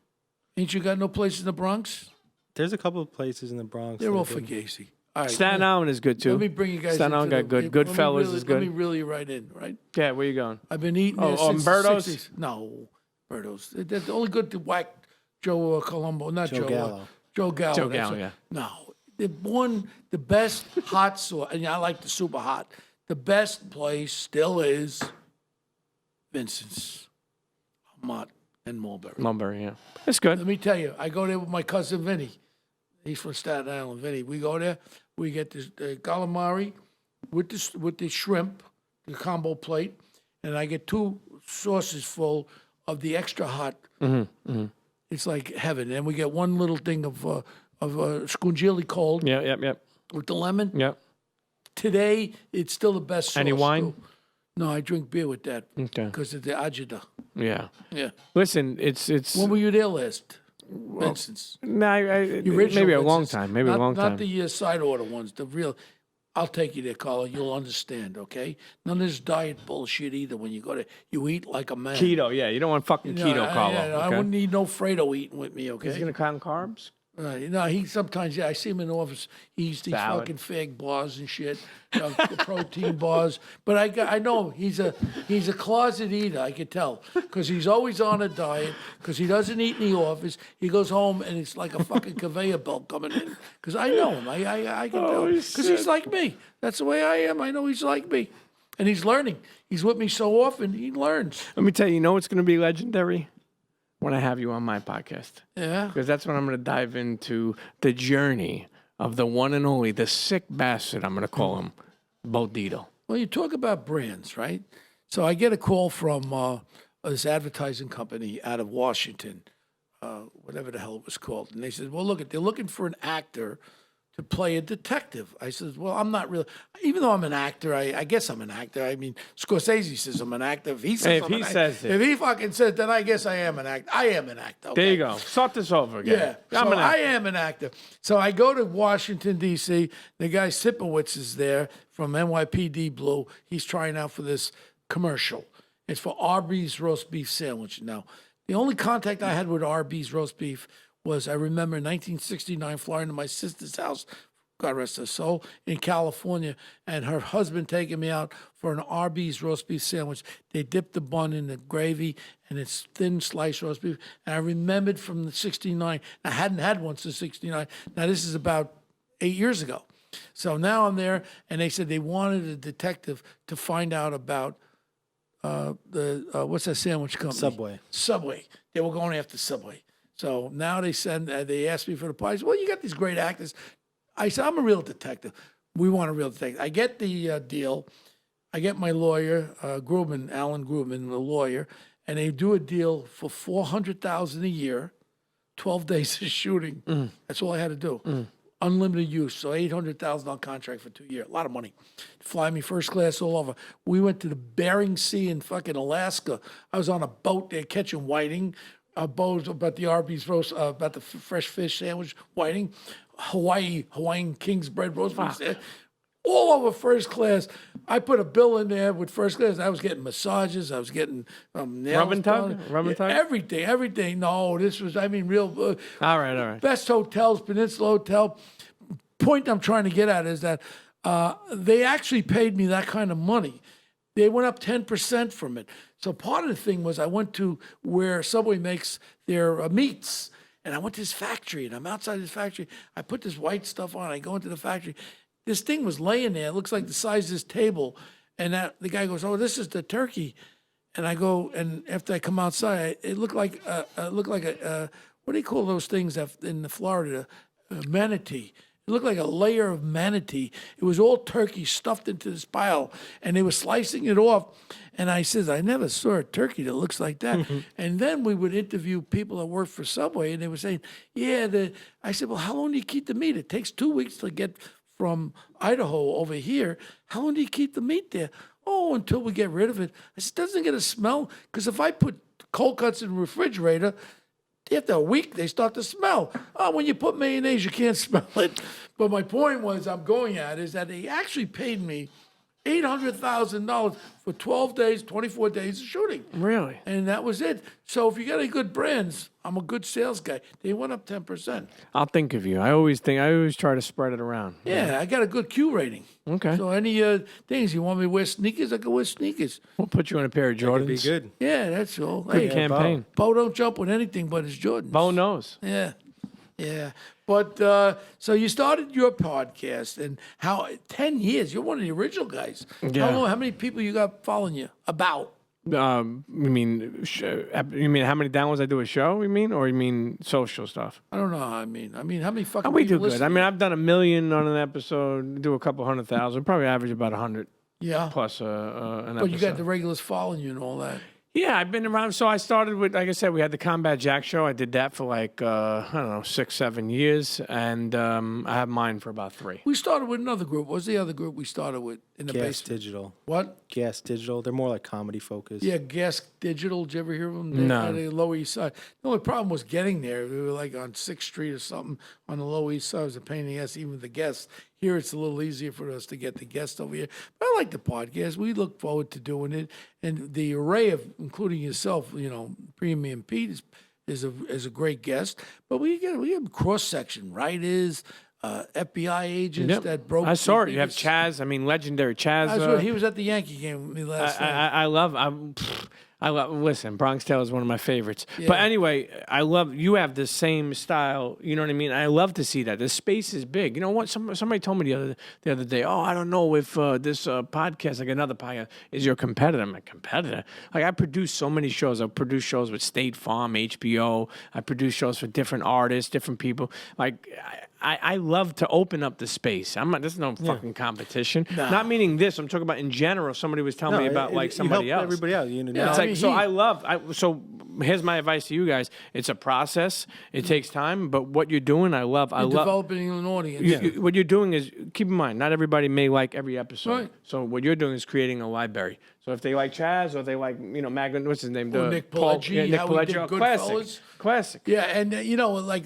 Ain't you got no place in the Bronx? There's a couple of places in the Bronx. They're that all are good. fugazi. All right. Staten Island is good too. Let me bring you guys Staten Island into got good. let me Goodfellas really- is good. Let me reel you right in, right? Yeah, where you going? I've been eating Oh, there oh, since the Umberto's? 60s. No, Berto's. They're only good to whack Joe Colombo, not Joe. Gallo. Joe Gallo. Joe that's Gallo, it. yeah. No, the best hot sauce, and I like the super hot. The best place still is Vincent's, Mott, and Mulberry. Mulberry, yeah. It's good. Let me tell you, I go there with my cousin Vinny. He's from Staten Island, Vinny. We go there, we get the calamari with the shrimp, the combo plate, and I get 2 sauces full of the extra hot. It's like heaven. And we get 1 little thing of scungili cold Yeah, yep, yep, with the lemon. yep. Today, it's still the best sauce. Any wine? too. No, I drink beer with that Okay. because of the agita. Yeah. Yeah. Listen, it's. When were you there last? Vincent's. No, The original maybe a long Vincent's. time. Maybe not, a long time. Not the side order ones. The real. I'll take you there, Carla. You'll understand, okay? None of this diet bullshit either. When you go there, you eat like a man. Keto, yeah. You don't want fucking You know, keto, Carlo. I okay? wouldn't need no Fredo eating with me, okay? He's gonna count carbs. No, he sometimes, yeah, I see him in the office. He eats these Salad. fucking fig bars and shit, the protein bars. But I know he's a closet eater. I can tell because he's always on a diet. Because he doesn't eat in the office. He goes home and it's like a fucking conveyor belt coming in. Because I know him. I can tell. Because he's like me. That's the way I am. I know he's like me, and he's learning. He's with me so often. He learns. Let me tell you, you know what's gonna be legendary? When I have you on my podcast. Yeah. Because that's when I'm going to dive into the journey of the one and only, the sick bastard, I'm going to call him, Bodito. Well, you talk about brands, right? So I get a call from this advertising company out of Washington, whatever the hell it was called. And they said, well, look, they're looking for an actor to play a detective. I said, well, I'm not really, even though I'm an actor, I guess I'm an actor. I mean, Scorsese says I'm an actor. If he says, Hey, if I'm he an says actor, it. if he fucking says, then I guess I am an actor. I am an actor. Okay? There you go. Start this over again. Yeah, I'm so an I actor. am an actor. So I go to Washington, D.C. The guy Sipowicz is there from NYPD Blue. He's trying out for this commercial. It's for Arby's roast beef sandwich. Now, the only contact I had with Arby's roast beef was I remember in 1969 flying to my sister's house, God rest her soul, in California, and her husband taking me out for an Arby's roast beef sandwich. They dipped the bun in the gravy, and it's thin sliced roast beef. And I remembered from the 69, I hadn't had one since 69. Now, this is about 8 years ago. So now I'm there, and they said they wanted a detective to find out about what's that sandwich company? Subway. They were going after Subway. So now they asked me for the part. I said, well, you got these great actors. I said, I'm a real detective. We want a real detective. I get the deal. I get my lawyer, Grubman, Alan Grubman, the lawyer, and they do a deal for $400,000 a year, 12 days of shooting. That's all I had to do. Unlimited use, so $800,000 contract for 2 years. A lot of money. Fly me first class all over. We went to the Bering Sea in fucking Alaska. I was on a boat there catching whiting. Bows about the Arby's roast, about the fresh fish sandwich, whiting. Hawaiian King's bread roast beef, all over first class. I put a bill in there with first class. I was getting massages. I was getting nails Rub and tug? done. Rub and tug? Everything. No, this was, real All right. best hotels, Peninsula Hotel. Point I'm trying to get at is that they actually paid me that kind of money. They went up 10% from it. So part of the thing was I went to where Subway makes their meats. And I went to this factory, and I'm outside this factory. I put this white stuff on. I go into the factory. This thing was laying there. It looks like the size of this table. And the guy goes, "Oh, this is the turkey." And I go, and after I come outside, it looked like a what do you call those things in Florida? Manatee. It looked like a layer of manatee. It was all turkey stuffed into this pile, and they were slicing it off. And I says, I never saw a turkey that looks like that. And then we would interview people that worked for Subway, and they were saying, I said, well, how long do you keep the meat? It takes 2 weeks to get from Idaho over here. How long do you keep the meat there? Oh, until we get rid of it. I said, doesn't it get a smell? Because if I put cold cuts in the refrigerator, after a week, they start to smell. Oh, when you put mayonnaise, you can't smell it. But my point was, I'm going at is that they actually paid me $800,000 for 12 days, 24 days of shooting. Really? And that was it. So if you got any good brands, I'm a good sales guy. They went up 10%. I'll think of you. I always try to spread it around. Yeah, I got a good Q rating. Okay. So any things, you want me to wear sneakers, I can wear sneakers. We'll put you on a pair of Jordans. Could be good. Yeah, that's all. Good Hey, campaign. Bo don't jump with anything but his Jordans. Bo knows. Yeah, yeah. But so you started your podcast, and 10 years? You're one of the original guys. Yeah. How many people you got following you? About? You mean how many downloads I do a show? You mean, or you mean social stuff? I don't know. How how many fucking? We do people good. listen? I mean, I've done 1 million on an episode. Do a couple 100,000. Probably average about 100 Yeah. plus an episode. But you got the regulars following you and all that. Yeah, I've been around. So I started with, like I said, we had the Combat Jack show. I did that for like, I don't know, 6, 7 years. And I have mine for about 3. We started with another group. What was the other group we started with in the Gas basement? Digital. What? Gas Digital. They're more like comedy focused. Yeah, Gas Digital. Did you ever hear of them? They're No. on the Lower East Side. The only problem was getting there. We were like on 6th Street or something on the Lower East Side. It was a pain in the ass, even with the guests. Here it's a little easier for us to get the guests over here. But I like the podcast. We look forward to doing it. And the array of, including yourself, Premium Pete is a great guest. But we have cross section writers, FBI agents that broke. I saw the it. You have biggest- Chaz. I mean, legendary Chaz. I saw he was at the Yankee game with me last night. I love. Listen, Bronx Tale is one of my favorites. But anyway, I love. You have the same style. You know what I mean? I love to see that. The space is big. You know what? Somebody told me the other day. Oh, I don't know if this podcast, like another podcast, is your competitor. I'm a competitor. Like I produce so many shows. I produce shows with State Farm, HBO. I produce shows for different artists, different people. Like. I love to open up the space. I'm not. There's no fucking competition. No. Not meaning this. I'm talking about in general. Somebody was telling me about like somebody you help else. everybody out. You know, Yeah. It's I like mean, so. So here's my advice to you guys. It's a process. It takes time, but what you're doing, I love. I love. developing an audience. What you're doing is keep in mind. Not everybody may like every episode. Right. So what you're doing is creating a library. So if they like Chaz or they like Magnum, what's his name? Or Nick Pileggi, Nick how he Pileggi. did Oh, Goodfellas. Classic. Yeah, and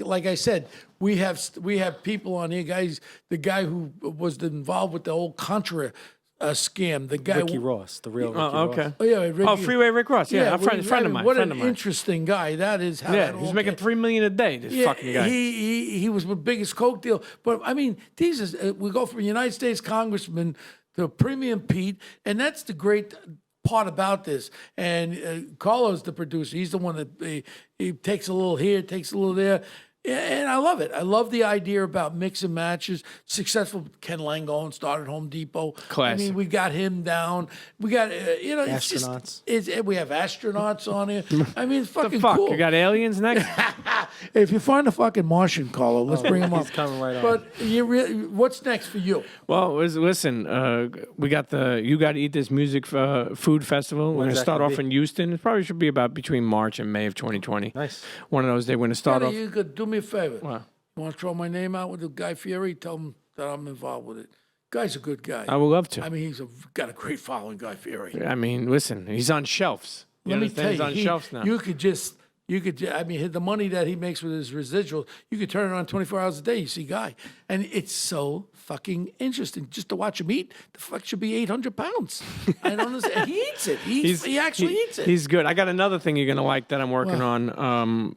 like I said, we have people on here, guys. The guy who was involved with the whole Contra scam, the guy. Ricky Ross, the real Ricky Ross. Okay. Oh yeah, Ricky, Oh, Freeway Rick Ross. Yeah, a friend of mine. What friend an of mine. interesting guy that is. How Yeah, that he's all making came- $3 million a day. This fucking guy. He was the biggest coke deal. But I mean, we go from United States Congressman to Premium Pete, and that's the great part about this. And Carlos, the producer, he's the one that he takes a little here, takes a little there. And I love it. I love the idea about mix and matches. Successful Ken Langone started Home Depot. Classic. I mean, we got him down. We got it's just- Astronauts. we have astronauts on here. I mean, it's fucking Fuck, cool. you got aliens next? If you find a fucking Martian, Carlo, let's bring him up. He's coming right on. But what's next for you? Well, listen, we got the You Got to Eat This Music Food Festival. We're going When's to that start gonna off be? in Houston. It probably should be about between March and May of 2020. Nice. One of those days. We're going to start off. You could do me a favor. What? You want to throw my name out with the Guy Fieri? Tell him that I'm involved with it. Guy's a good guy. I would love to. I mean, got a great following, Guy Fieri. I mean, listen, he's on shelves. You Let me understand? tell you, He's on shelves now. I mean, the money that he makes with his residuals, you could turn it on 24 hours a day. You see Guy. And it's so fucking interesting just to watch him eat. The fuck should be 800 pounds. I don't understand. He eats it. He actually eats it. He's good. I got another thing you're going to like that I'm working on.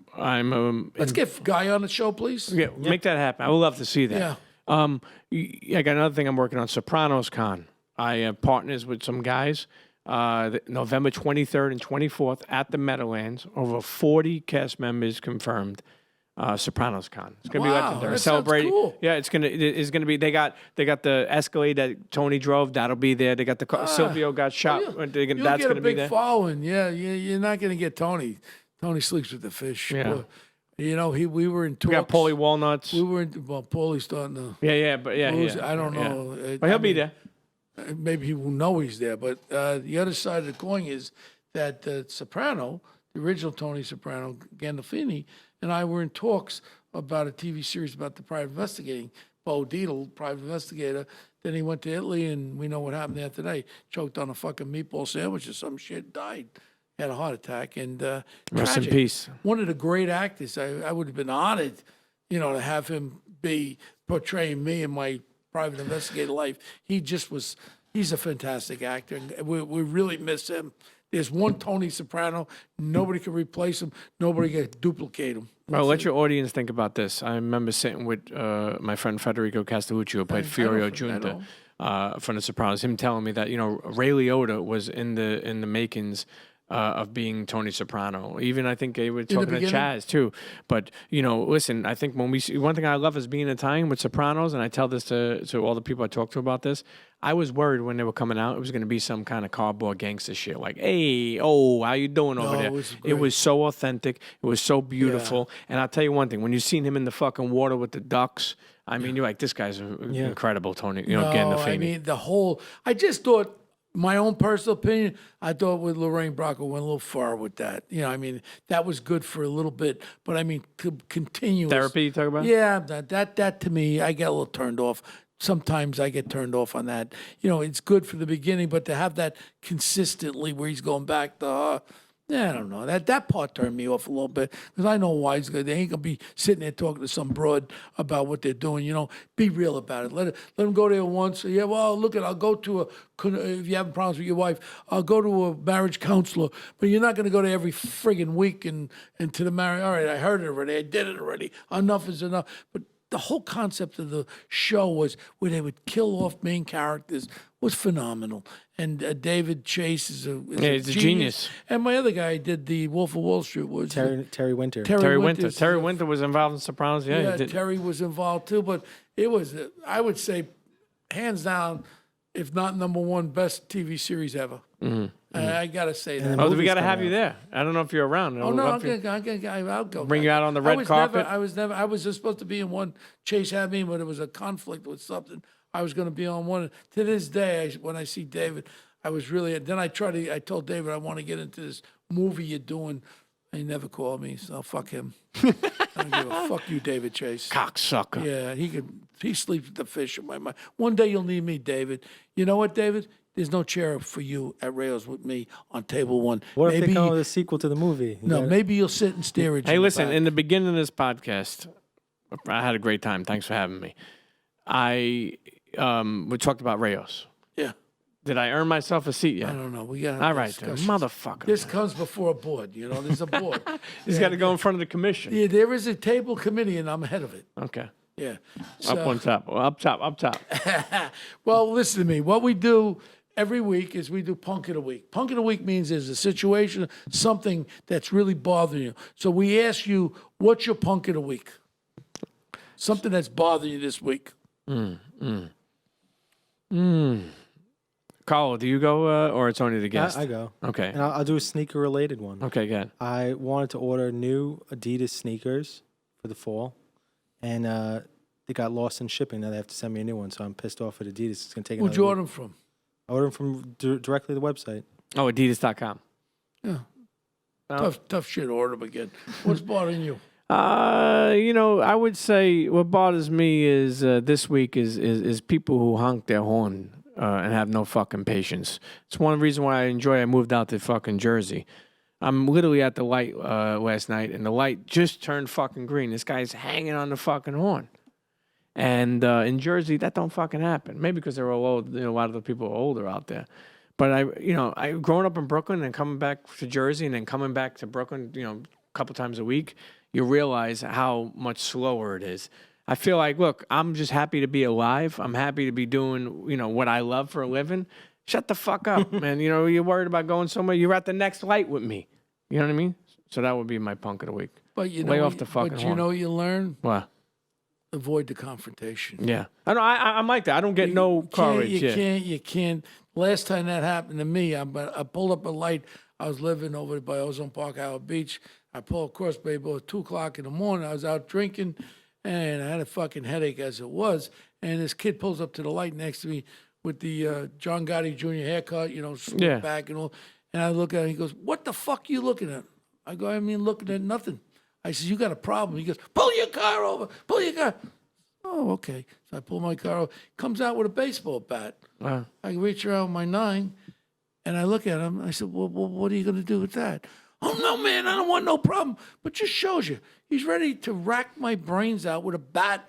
Let's get Guy on the show, please. Yeah, make that happen. I would love to see that. Yeah. I got another thing I'm working on, Sopranos Con. I have partners with some guys. November 23rd and 24th at the Meadowlands. Over 40 cast members confirmed. Sopranos Con. It's gonna be Wow, legendary. that sounds Celebrating. cool. Yeah, it's gonna be. They got the Escalade that Tony drove. That'll be there. They got the Silvio got shot. You'll That's get a gonna be big there. following. Yeah, you're not going to get Tony. Tony sleeps with the fish. Yeah. But, we were in talks. We got Paulie Walnuts. We were in, well, Paulie's starting to Yeah. lose. I don't yeah. know. But he'll be there. Maybe he will know he's there. But the other side of the coin is that Soprano, the original Tony Soprano, Gandolfini, and I were in talks about a TV series about the private investigating. Bo Dietl, private investigator. Then he went to Italy, and we know what happened there today. Choked on a fucking meatball sandwich or some shit, died. Had a heart attack. And Rest in tragic. peace. One of the great actors. I would have been honored, to have him be portraying me in my private investigator life. He just was He's a fantastic actor. And we really miss him. There's one Tony Soprano. Nobody can replace him. Nobody can duplicate him. Well, let your audience think about this. I remember sitting with my friend Federico Castellucci, who played Fiorio Giunta from The Sopranos. Him telling me that Ray Liotta was in the makings of being Tony Soprano. Even I think they were talking to Chaz too. But listen, I think when we see one thing I love is being Italian with Sopranos, and I tell this to all the people I talk to about this. I was worried when they were coming out, it was going to be some kind of cardboard gangster shit. Like, hey, how you doing over there? It was so authentic. It was so beautiful. Yeah. And I'll tell you one thing. When you seen him in the fucking water with the ducks, I mean, you're like, this guy's incredible, Tony. Getting the I mean, I just thought, my own personal opinion, I thought with Lorraine Bracco went a little far with that. I mean, that was good for a little bit, but I mean, continuous. Therapy you talk about? Yeah, that to me, I get a little turned off. Sometimes I get turned off on that. It's good for the beginning, but to have that consistently where he's going back to I don't know. That part turned me off a little bit because I know why he's good. They ain't gonna be sitting there talking to some broad about what they're doing. Be real about it. Let them go there once. Yeah, well, look I'll go to if you have problems with your wife, I'll go to a marriage counselor. But you're not gonna go there every friggin' week and to the marriage. All right, I heard it already. I did it already. Enough is enough. But the whole concept of the show was where they would kill off main characters was phenomenal. And David Chase is a genius. And my other guy did the Wolf of Wall Street was Terry Winter. Terry Winter was involved in Sopranos. Yeah, Terry was involved too. But it was, I would say, hands down, if not number one, best TV series ever. Mm-hmm. I gotta say that. We gotta have you there. I don't know if you're around. Oh no, I'll go. Bring you out on the red carpet. I was just supposed to be in one. Chase had me, but it was a conflict with something. I was going to be on one. To this day, when I see David, I was really. Then I told David I want to get into this movie you're doing. He never called me, so fuck him. I don't give a fuck you, David Chase. Cocksucker. Yeah, he sleeps with the fish in my mind. One day you'll need me, David. You know what, David? There's no chair for you at Rails with me on table one. What if they come with a sequel to the movie? Maybe you'll sit and stare at. Hey, listen. In the beginning of this podcast, I had a great time. Thanks for having me. We talked about Rayos. Yeah. Did I earn myself a seat yet? I don't know. We got all right, then. Motherfucker. This comes before a board. There's a board. He's got to go in front of the commission. Yeah, there is a table committee, and I'm ahead of it. Okay. Yeah. Up on top. Up top. Well, listen to me. What we do every week is we do Punk of the Week. Punk of the Week means there's a situation, something that's really bothering you. So we ask you, what's your Punk of the Week? Something that's bothering you this week. Carl, do you go or it's only the guest? I go. Okay. And I'll do a sneaker-related one. Okay, good. I wanted to order new Adidas sneakers for the fall, and they got lost in shipping. Now they have to send me a new one, so I'm pissed off at Adidas. It's going to take another Where'd you week. order them from? I ordered them from directly the website. Oh, Adidas.com. Yeah. Tough shit. Order them again. What's bothering you? I would say what bothers me is this week is people who honk their horn and have no fucking patience. It's one reason why I moved out to fucking Jersey. I'm literally at the light last night, and the light just turned fucking green. This guy's hanging on the fucking horn. And in Jersey, that don't fucking happen. Maybe because they're all old. A lot of the people are older out there. But I growing up in Brooklyn and coming back to Jersey and then coming back to Brooklyn, a couple times a week, you realize how much slower it is. I feel like, look, I'm just happy to be alive. I'm happy to be doing, what I love for a living. Shut the fuck up, man. You're worried about going somewhere. You're at the next light with me. You know what I mean? So that would be my Punk of the Week. But lay off the fucking horn. You know what you learn? What? Avoid the confrontation. Yeah. I know. I'm like that. I don't get no courage. You can't. Last time that happened to me, I pulled up a light. I was living over by Ozone Park, Howard Beach. I pulled across Bay at 2 o'clock in the morning. I was out drinking, and I had a fucking headache as it was. And this kid pulls up to the light next to me with the John Gotti Jr. haircut, slick back and all. And I look at him. He goes, "What the fuck are you looking at?" I go, "I mean, looking at nothing." I said, "You got a problem?" He goes, "Pull your car over. Pull your car." Oh, okay. So I pull my car over. Comes out with a baseball bat. Wow. I reach around my 9, and I look at him. I said, well, what are you going to do with that? "Oh, no, man, I don't want no problem." But just shows you. He's ready to rack my brains out with a bat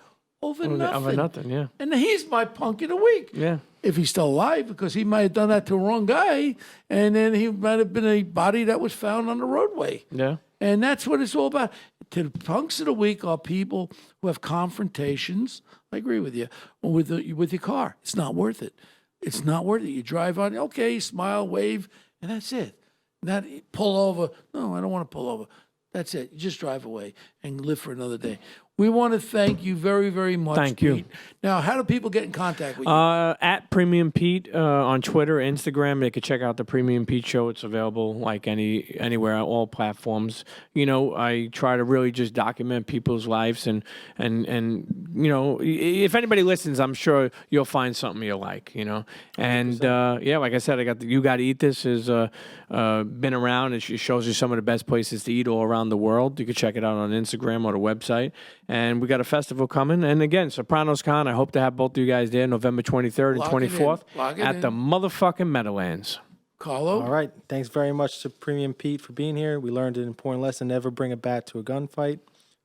over nothing. Over nothing, yeah. And he's my punk of the week. Yeah. If he's still alive, because he might have done that to the wrong guy, and then he might have been a body that was found on the roadway. Yeah. And that's what it's all about. To the punks of the week are people who have confrontations. I agree with you. With your car, it's not worth it. It's not worth it. You drive on, okay, smile, wave, and that's it. Not pull over. No, I don't want to pull over. That's it. You just drive away and live for another day. We want to thank you very, very much. Thank you. Pete. Now, how do people get in contact with you? At Premium Pete on Twitter, Instagram. They could check out the Premium Pete Show. It's available like anywhere, all platforms. You know, I try to really just document people's lives, and you know, if anybody listens, I'm sure you'll find something you like. You know, and yeah, like I said, I got You Gotta Eat This has been around. It shows you some of the best places to eat all around the world. You can check it out on Instagram or the website. And we got a festival coming. And again, Sopranos Con, I hope to have both of you guys there November 23rd Lock and it in. 24th Lock it at in. the motherfucking Meadowlands. Carlo? All right. Thanks very much to Premium Pete for being here. We learned an important lesson: never bring a bat to a gunfight.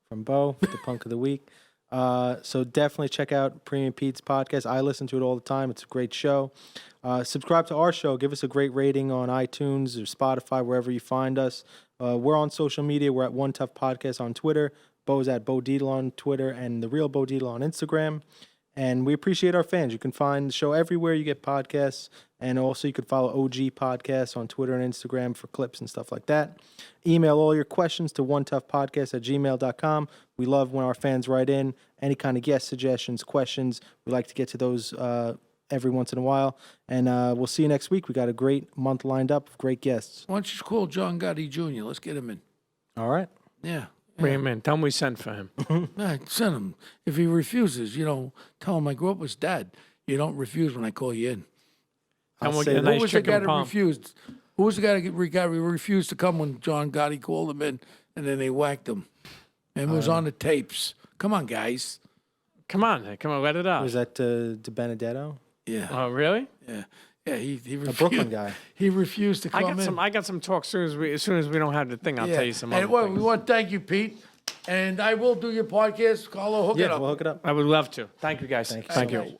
From Bo, the punk of the week. So definitely check out Premium Pete's podcast. I listen to it all the time. It's a great show. Subscribe to our show. Give us a great rating on iTunes or Spotify, wherever you find us. We're on social media. We're at One Tough Podcast on Twitter. Bo's at Bo Deedle on Twitter, and The Real Bo Deedle on Instagram. And we appreciate our fans. You can find the show everywhere you get podcasts. And also you can follow OG Podcasts on Twitter and Instagram for clips and stuff like that. Email all your questions to onetoughpodcast@gmail.com. We love when our fans write in any kind of guest suggestions, questions. We like to get to those every once in a while. And we'll see you next week. We got a great month lined up of great guests. Why don't you call John Gotti Jr.? Let's get him in. All right. Yeah. Bring him in. Tell him we sent for him. Send him. If he refuses, tell him I grew up with his dad. You don't refuse when I call you in. Tell him we'll say get a that. Who nice was the guy chicken that palm. refused? Who was the guy that refused to come when John Gotti called him in, and then they whacked him? And it was on the tapes. Come on, guys. Come on, let it out. Was that De Benedetto? Yeah. Oh, really? Yeah. Yeah, he refused. A Brooklyn guy. He refused to come in. I got some talk as soon as we don't have the thing. I'll tell you some other And we things. want to thank you, Pete. And I will do your podcast. Carlo, hook it Yeah, up. we'll hook it up. I would love to. Thank you, guys. Thank you Thank so you. much.